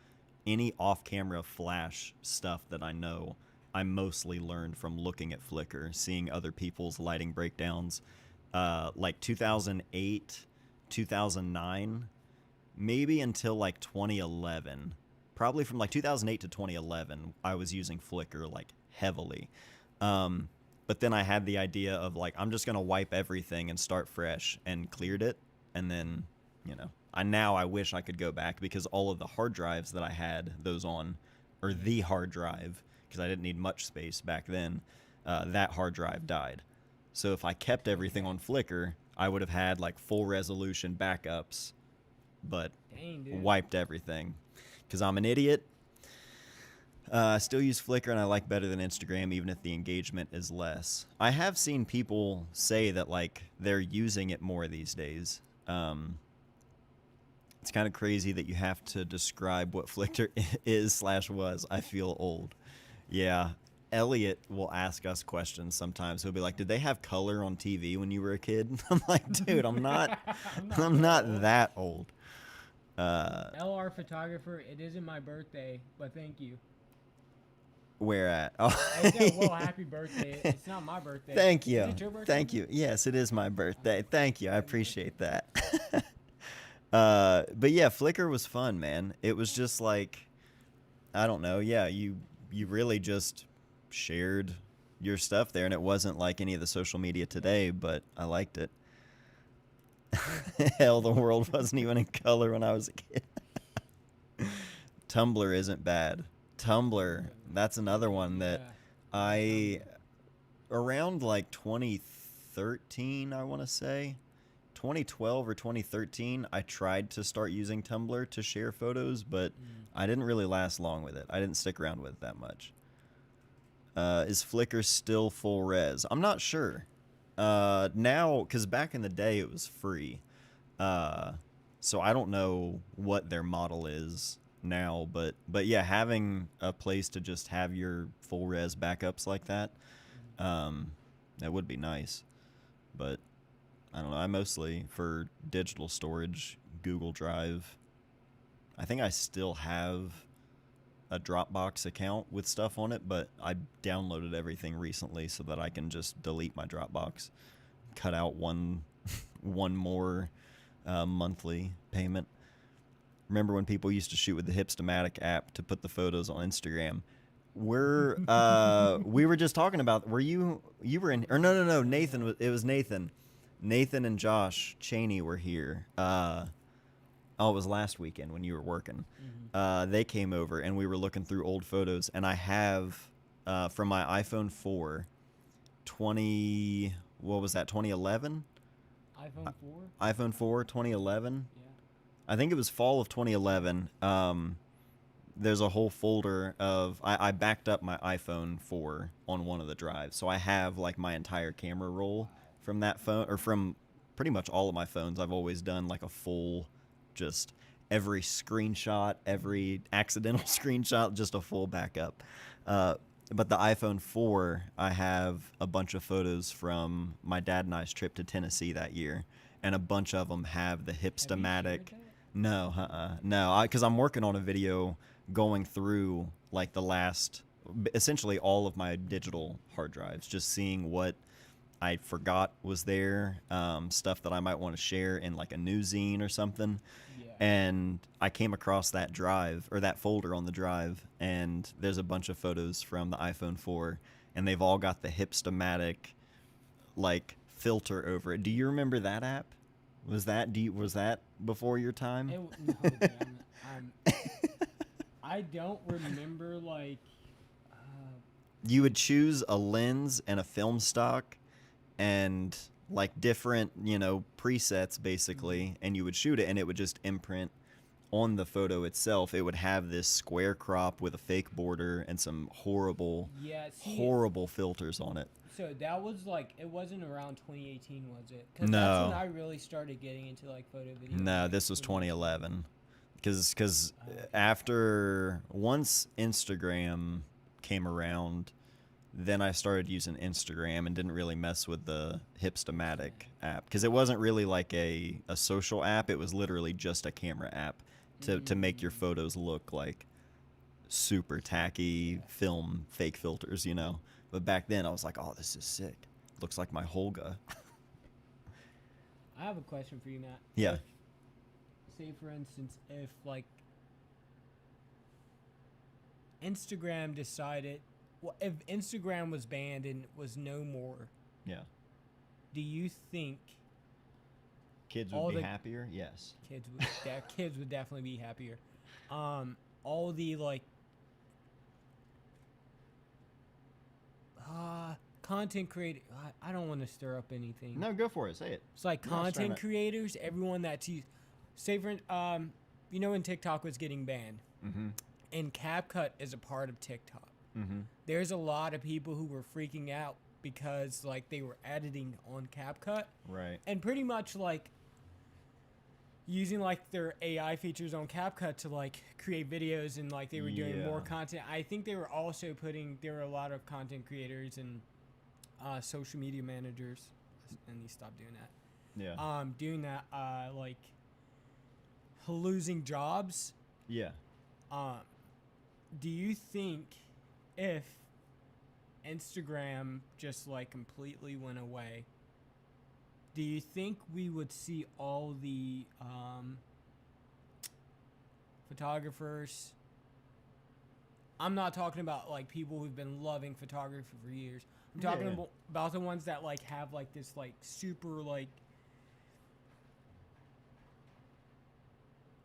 any off-camera flash stuff that I know. I mostly learned from looking at Flickr, seeing other people's lighting breakdowns. Like 2008, 2009, maybe until like 2011. Probably from like 2008 to 2011, I was using Flickr like heavily. But then I had the idea of like, I'm just going to wipe everything and start fresh, and cleared it. And then, you know, I wish I could go back because all of the hard drives that I had those on, or the hard drive, because I didn't need much space back then, that hard drive died. So if I kept everything on Flickr, I would have had like full resolution backups, but Dang, dude. wiped everything. Because I'm an idiot. I still use Flickr and I like better than Instagram, even if the engagement is less. I have seen people say that like they're using it more these days. It's kind of crazy that you have to describe what Flickr is/was. I feel old. Yeah. Elliot will ask us questions sometimes. He'll be like, "Did they have color on TV when you were a kid?" I'm like, "Dude, I'm not that old." LR photographer, it isn't my birthday, but thank you. Where at? Oh. I said, well, happy birthday. It's not my birthday. Thank you. Is it your birthday? Thank you. Yes, it is my birthday. Thank you. I appreciate that. But yeah, Flickr was fun, man. It was just like, I don't know. Yeah, you really just shared your stuff there, and it wasn't like any of the social media today, but I liked it. Hell, the world wasn't even in color when I was a kid. Tumblr isn't bad. Tumblr, that's another one that around like 2013, I want to say, 2012 or 2013, I tried to start using Tumblr to share photos, but I didn't really last long with it. I didn't stick around with it that much. Is Flickr still full res? I'm not sure. Now, because back in the day it was free. So I don't know what their model is now, but yeah, having a place to just have your full res backups like that, that would be nice. But I don't know. I mostly, for digital storage, Google Drive. I think I still have a Dropbox account with stuff on it, but I downloaded everything recently so that I can just delete my Dropbox, cut out one more monthly payment. Remember when people used to shoot with the Hipstamatic app to put the photos on Instagram? We were just talking about. Were you were in? Or no. Nathan. It was Nathan. Nathan and Josh Cheney were here. It was last weekend when you were working. They came over and we were looking through old photos, and I have from my iPhone 4, 2011? iPhone 4? iPhone 4, 2011. Yeah. I think it was fall of 2011. there's a whole folder of I backed up my iPhone 4 on one of the drives, so I have like my entire camera roll from that phone, or from pretty much all of my phones. I've always done like a full, just every screenshot, every accidental screenshot, just a full backup. But the iPhone 4, I have a bunch of photos from my dad and I's trip to Tennessee that year, and a bunch of them have the hipstamatic. No, no, because I'm working on a video going through like the last, essentially all of my digital hard drives, just seeing what I forgot was there, stuff that I might want to share in like a new zine or something. Yeah. And I came across that drive, or that folder on the drive, and there's a bunch of photos from the iPhone 4, and they've all got the hipstamatic like filter over it. Do you remember that app? Was that before your time? No, dude, I don't remember like. You would choose a lens and a film stock, and like different, presets basically, and you would shoot it, and it would just imprint on the photo itself. It would have this square crop with a fake border and some horrible filters on it. So that was like, it wasn't around 2018, was it? Because No. that's when I really started getting into like photo video. No, this was 2011. Because after, once Instagram came around, then I started using Instagram and didn't really mess with the Hipstamatic app, because it wasn't really like a social app. It was literally just a camera app to make your photos look like super tacky film fake filters, But back then I was like, oh, this is sick. Looks like my Holga. I have a question for you, Matt. Yeah. Say, for instance, if like Instagram decided, well, if Instagram was banned and was no more, Yeah. do you think Kids would be happier? Yes. kids would definitely be happier. All the like content creator, I don't want to stir up anything. No, go for it. Say it. It's like content creators, everyone that's used. Say for when TikTok was getting banned, and CapCut is a part of TikTok. There's a lot of people who were freaking out because like they were editing on CapCut, right? And pretty much like using like their AI features on CapCut to like create videos, and like they were doing more content. I think they were also there were a lot of content creators and social media managers, and they stopped doing that. Yeah. Doing that, like losing jobs. Yeah. Do you think if Instagram just like completely went away, do you think we would see all the photographers? I'm not talking about like people who've been loving photography for years. I'm talking about the ones that like have like this like super like,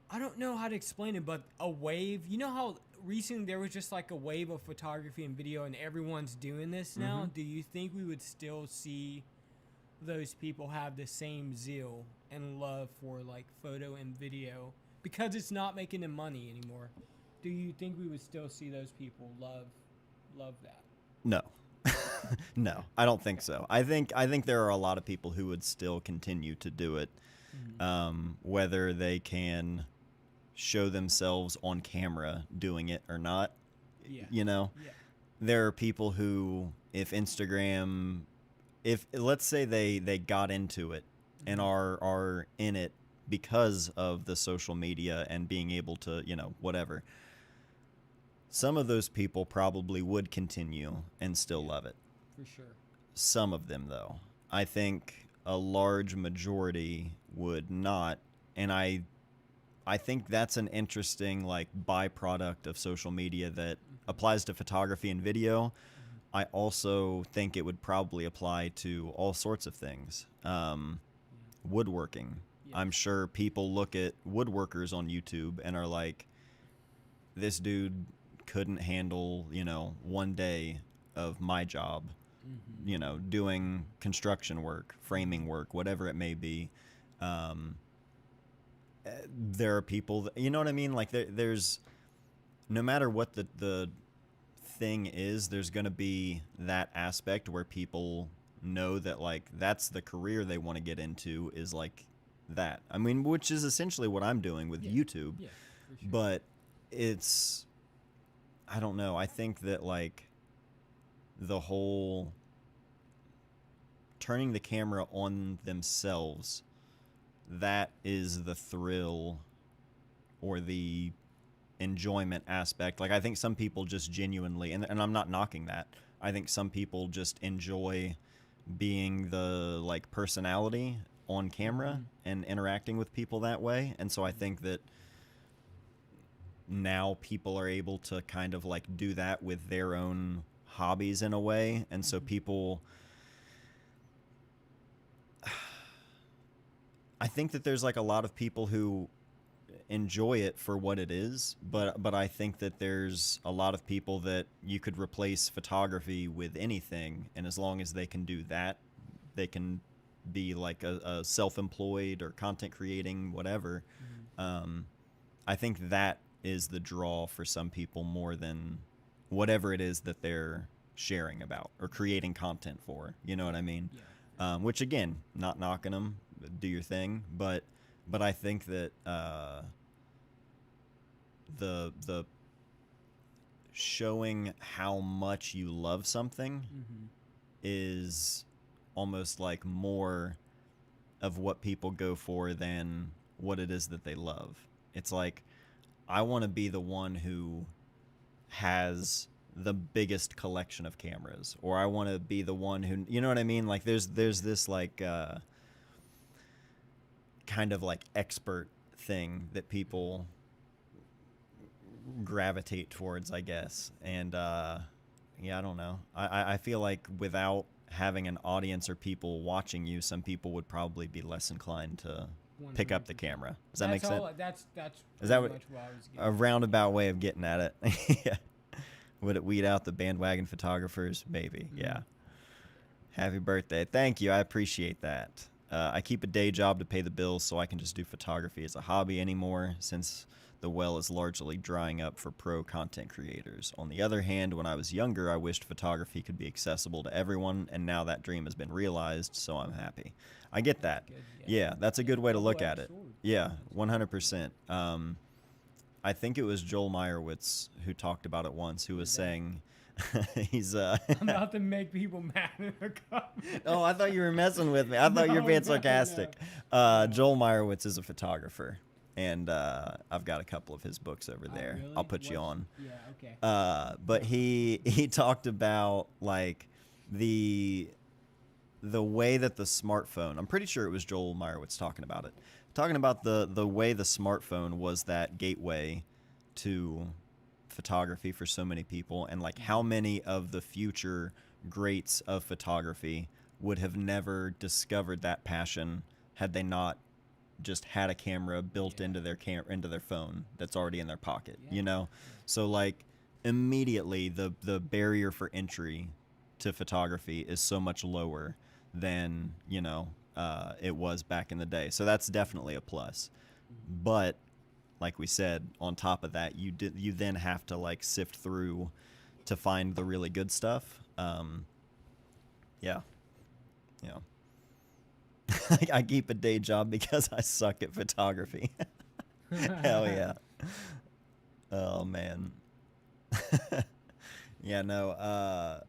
I don't know how to explain it, but a wave. You know how recently there was just like a wave of photography and video, and everyone's doing this now? Do you think we would still see those people have the same zeal and love for like photo and video because it's not making them money anymore? Do you think we would still see those people love that? No. No, I don't think so. I think there are a lot of people who would still continue to do it, whether they can show themselves on camera doing it or not. Yeah. There are people who, if let's say they got into it and are in it because of the social media and being able to, whatever. Some of those people probably would continue and still love it. For sure. Some of them, though. I think a large majority would not, and I think that's an interesting like byproduct of social media that applies to photography and video. I also think it would probably apply to all sorts of things. Woodworking. Yeah. I'm sure people look at woodworkers on YouTube and are like, this dude couldn't handle, one day of my job, doing construction work, framing work, whatever it may be. There are people that, you know what I mean? Like there's no matter what the thing is, there's going to be that aspect where people know that like that's the career they want to get into is like that. I mean, which is essentially what I'm doing with YouTube. Yeah, for sure. But it's, I don't know. I think that like the whole turning the camera on themselves, that is the thrill or the enjoyment aspect. Like I think some people just genuinely, and I'm not knocking that, I think some people just enjoy being the like personality on camera and interacting with people that way. And so I think that now people are able to kind of like do that with their own hobbies in a way. And so people, I think that there's like a lot of people who enjoy it for what it is, but I think that there's a lot of people that you could replace photography with anything, and as long as they can do that, they can be like a self-employed or content creating whatever. I think that is the draw for some people more than whatever it is that they're sharing about or creating content for. You know what I mean? Yeah. Which again, not knocking them, do your thing, but I think that the showing how much you love something is almost like more of what people go for than what it is that they love. It's like, I want to be the one who has the biggest collection of cameras, or I want to be the one who, you know what I mean? Like there's this like kind of like expert thing that people gravitate towards, I guess. And yeah, I don't know. I feel like without having an audience or people watching you, some people would probably be less inclined to pick up the camera. Does that make sense? That's Is that much what I was getting a roundabout way of getting at it? Yeah. Would it weed out the bandwagon photographers? Maybe. Yeah. Happy birthday. Thank you. I appreciate that. I keep a day job to pay the bills, so I can just do photography as a hobby anymore, since the well is largely drying up for pro content creators. On the other hand, when I was younger, I wished photography could be accessible to everyone, and now that dream has been realized, so I'm happy. I get that. Good, Yeah, that's a good way to look at it. Sword. Yeah, 100%. I think it was Joel Meyerowitz who talked about it once, who was saying he's I'm about to make people mad in the comments. Oh, I thought you were messing with me. I thought you were being sarcastic. Joel Meyerowitz is a photographer, and I've got a couple of his books over there. Really? I'll put you on. Yeah, okay. But he talked about like the way that the smartphone, I'm pretty sure it was Joel Meyerowitz talking about it. Talking about the way the smartphone was that gateway to photography for so many people, and like how many of the future greats of photography would have never discovered that passion had they not just had a camera built into their phone that's already in their pocket, you know? So like immediately the barrier for entry to photography is so much lower than, you know, it was back in the day. So that's definitely a plus. But like we said, on top of that, you then have to like sift through to find the really good stuff. Yeah. I keep a day job because I suck at photography. Hell yeah. Oh man. Yeah, no, I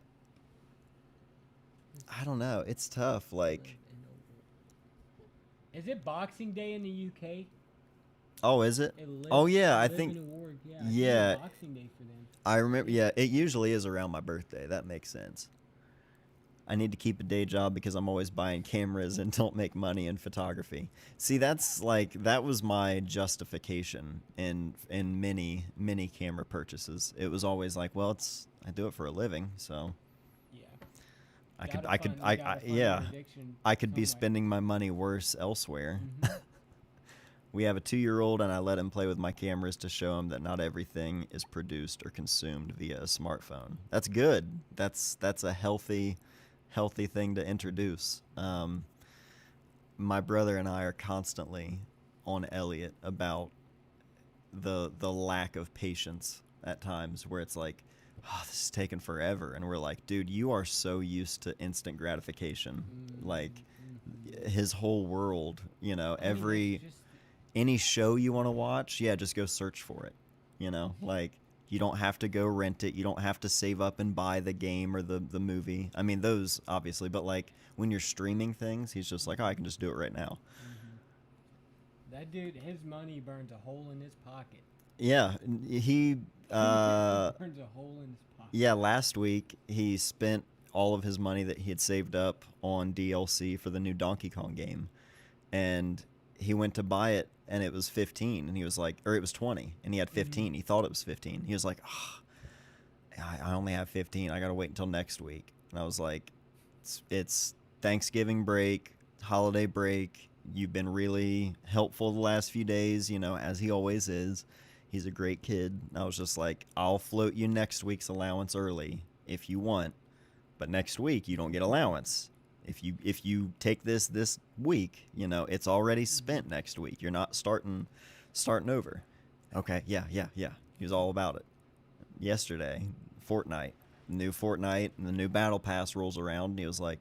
don't know. It's tough. Like, is it Boxing Day in the UK? oh, is it? Oh yeah, I Live think. in Award. Yeah. Yeah. It's Boxing Day for them. I remember. Yeah, it usually is around my birthday. That makes sense. I need to keep a day job because I'm always buying cameras and don't make money in photography. See, that's like, that was my justification in many camera purchases. It was always like, well, I do it for a living, so Yeah. I could be spending my money worse elsewhere. We have a 2-year-old, and I let him play with my cameras to show him that not everything is produced or consumed via a smartphone. That's good. That's a healthy thing to introduce. My brother and I are constantly on Elliot about the lack of patience at times where it's like, oh, this is taking forever. And we're like, dude, you are so used to instant gratification. Like, his whole world, you know, any show you want to watch, yeah, just go search for it. You know, like, you don't have to go rent it. You don't have to save up and buy the game or the movie. I mean, those obviously, but like when you're streaming things, he's just like, oh, I can just do it right now. That dude, his money burns a hole in his pocket. Yeah, he burns a hole in his pocket. Yeah, last week he spent all of his money that he had saved up on DLC for the new Donkey Kong game, and he went to buy it and it was 15, and he was like, or it was 20, and he had 15. He thought it was 15. He was like, oh, I only have 15. I gotta wait until next week. And I was like, it's Thanksgiving break, holiday break. You've been really helpful the last few days, you know, as he always is. He's a great kid. I was just like, I'll float you next week's allowance early if you want, but next week you don't get allowance. If you take this week, you know, it's already spent next week. You're not starting over. Okay, yeah. He was all about it. Yesterday, Fortnite, new Fortnite, and the new Battle Pass rolls around, and he was like,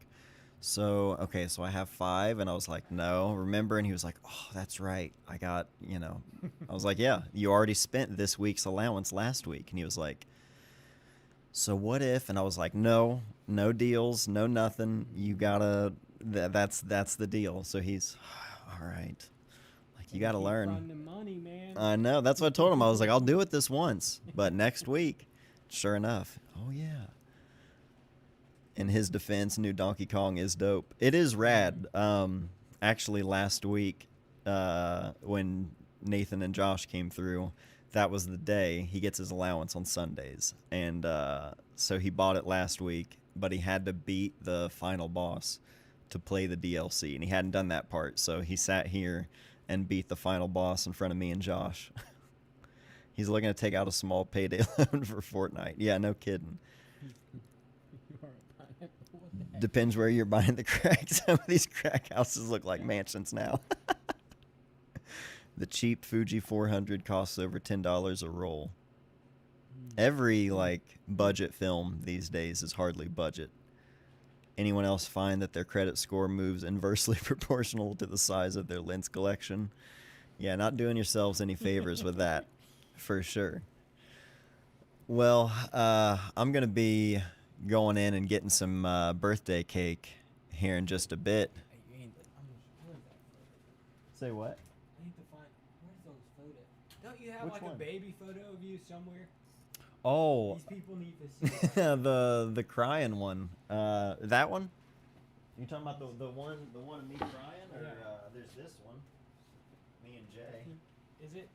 so I have 5, and I was like, no, remember? And he was like, oh, that's right. I got, you know, I was like, yeah, you already spent this week's allowance last week. And he was like, so what if? And I was like, no deals, no nothing. You gotta, that's the deal. So he's, all right. Like, you gotta learn. The money, man. I know. That's what I told him. I was like, I'll do it this once, but next week, sure enough. Oh yeah. In his defense, new Donkey Kong is dope. It is rad. Actually, last week, when Nathan and Josh came through, that was the day he gets his allowance on Sundays. And so he bought it last week, but he had to beat the final boss to play the DLC. And he hadn't done that part, so he sat here and beat the final boss in front of me and Josh. He's looking to take out a small payday loan for Fortnite. Yeah, no kidding. Depends where you're buying the crack. Some of these crack houses look like mansions now. The cheap Fuji 400 costs over $10 a roll. Every, like, budget film these days is hardly budget. Anyone else find that their credit score moves inversely proportional to the size of their lens collection? Yeah, not doing yourselves any favors with that, for sure. Well, I'm going to be going in and getting some birthday cake here in just a bit. Say what? I need to find, where's those photos? Don't you have Which like one? a baby photo of you somewhere? Oh, These people need to see it. the crying one. That one? You talking about the one of me crying, or there's this one, me and Jay. Is it?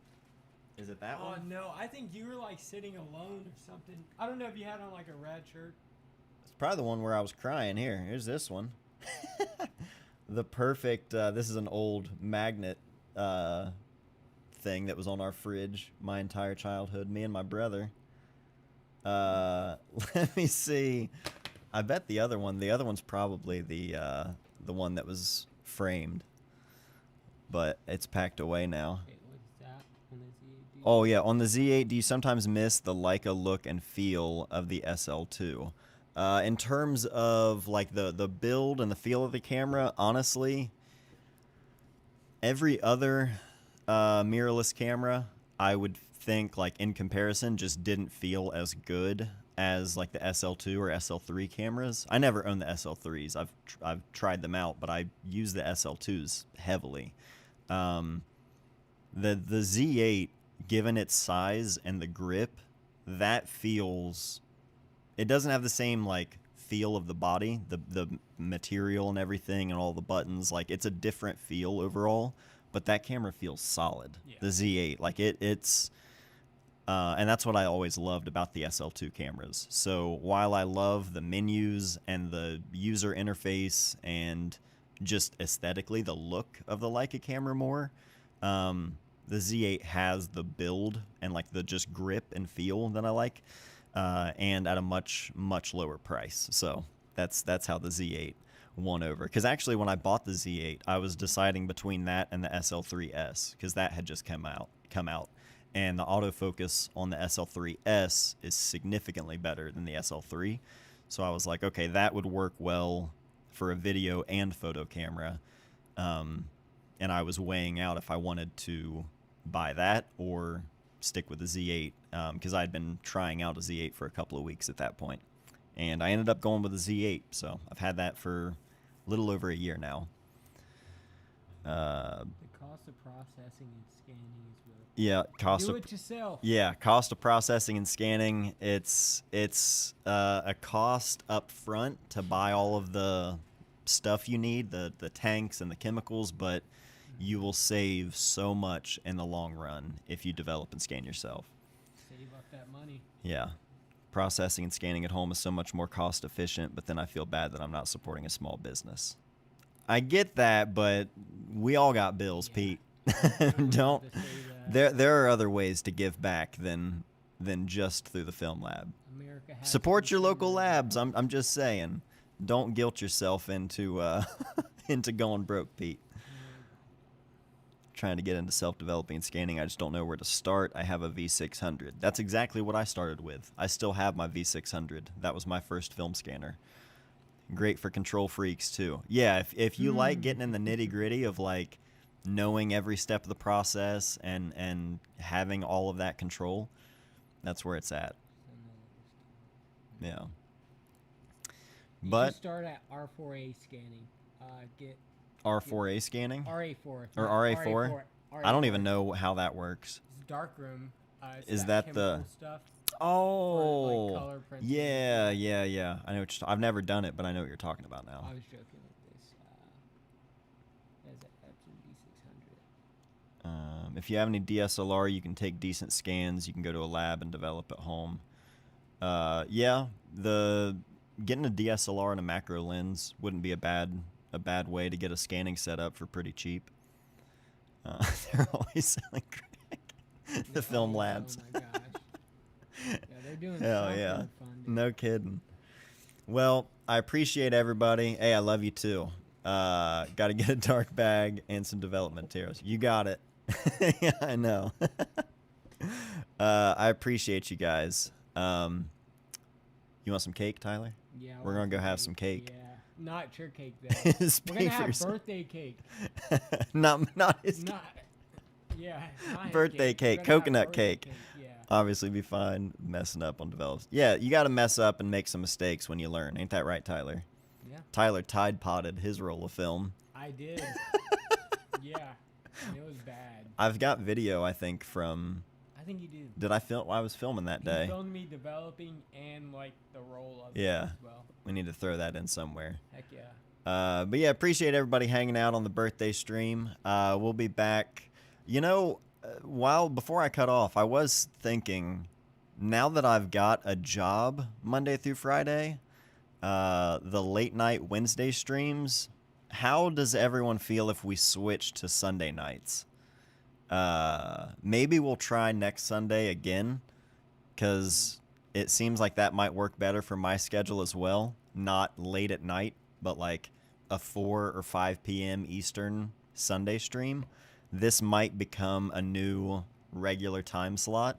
Is it that Oh one? no, I think you were like sitting alone or something. I don't know if you had on like a red shirt. It's probably the one where I was crying. Here's this one. The perfect. This is an old magnet thing that was on our fridge my entire childhood. Me and my brother. Let me see. I bet the other one's probably the one that was framed, but it's packed away now. Wait, what's that on the Z8? Oh yeah, on the Z8, do you sometimes miss the Leica look and feel of the SL2? In terms of like the build and the feel of the camera, honestly, every other mirrorless camera, I would think, like, in comparison, just didn't feel as good as like the SL2 or SL3 cameras. I never owned the SL3s. I've tried them out, but I use the SL2s heavily. The Z8, given its size and the grip, that feels, it doesn't have the same like feel of the body, the material and everything and all the buttons. Like, it's a different feel overall, but that camera feels solid. Yeah. The Z8, like it's and that's what I always loved about the SL2 cameras. So while I love the menus and the user interface and just aesthetically the look of the Leica camera more, the Z8 has the build and like the just grip and feel that I like, and at a much lower price. So that's how the Z8 won over. Because actually, when I bought the Z8, I was deciding between that and the SL3S, because that had just come out. and the autofocus on the SL3S is significantly better than the SL3. So I was like, okay, that would work well for a video and photo camera. And I was weighing out if I wanted to buy that or stick with the Z8, because I'd been trying out a Z8 for a couple of weeks at that point. And I ended up going with the Z8, so I've had that for a little over a year now. The cost of processing and scanning is what. Yeah, Do it yourself. Yeah, cost of processing and scanning. It's a cost up front to buy all of the stuff you need, the tanks and the chemicals, but you will save so much in the long run if you develop and scan yourself. Save up that money. Yeah. Processing and scanning at home is so much more cost efficient, but then I feel bad that I'm not supporting a small business. I get that, but we all got bills, Pete. Don't. There are other ways to give back than just through the film lab. Support your local labs. I'm just saying. Don't guilt yourself into into going broke, Pete. Trying to get into self-developing and scanning. I just don't know where to start. I have a V600. That's exactly what I started with. I still have my V600. That was my first film scanner. Great for control freaks too. Yeah, if you like getting in the nitty-gritty of like knowing every step of the process and having all of that control, that's where it's at. Yeah. But you start at R4A scanning. Get R4A scanning? RA4. Or RA4? I don't even know how that works. It's darkroom. Is that the stuff? Oh, for, like, color printing. yeah. I know. I've never done it, but I know what you're talking about now. I was joking with this. That's a V600. If you have any DSLR, you can take decent scans. You can go to a lab and develop at home. Yeah, getting a DSLR and a macro lens wouldn't be a bad way to get a scanning set up for pretty cheap. They're always selling crack. The film labs. Oh my gosh. Yeah, they're doing Hell something yeah. fun, dude. No kidding. Well, I appreciate everybody. Hey, I love you too. Got to get a dark bag and some development materials. You got it. Yeah, I know. I appreciate you guys. You want some cake, Tyler? Yeah, We're gonna go have some cake. Yeah, not your cake though. We're Speak gonna for have yourself. birthday cake. not his Not. Yeah. Not his birthday We're cake, gonna have coconut birthday cake. Yeah. Obviously be fine messing up on develops. Yeah, you got to mess up and make some mistakes when you learn. Ain't that right, Tyler? Yeah. Tyler Tide Potted his roll of film. I did. Yeah. And it was bad. I've got video, I think, from... I think you did. Did I film? I was filming that day. You filmed me developing and like the roll of Yeah. it as well. We need to throw that in somewhere. Heck yeah. But yeah, appreciate everybody hanging out on the birthday stream. We'll be back. You know, before I cut off, I was thinking, now that I've got a job Monday through Friday, the late night Wednesday streams, how does everyone feel if we switch to Sunday nights? Maybe we'll try next Sunday again, because it seems like that might work better for my schedule as well. Not late at night, but like a 4 or 5 p.m. Eastern Sunday stream. This might become a new regular time slot.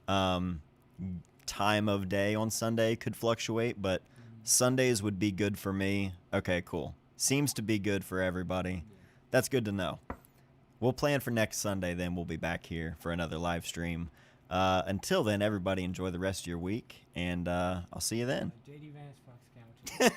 Time of day on Sunday could fluctuate, but Sundays would be good for me. Okay, cool. Seems to be good for everybody. That's good to know. We'll plan for next Sunday, then we'll be back here for another live stream. Until then, everybody enjoy the rest of your week, and I'll see you then. JD Vance Fox Couch.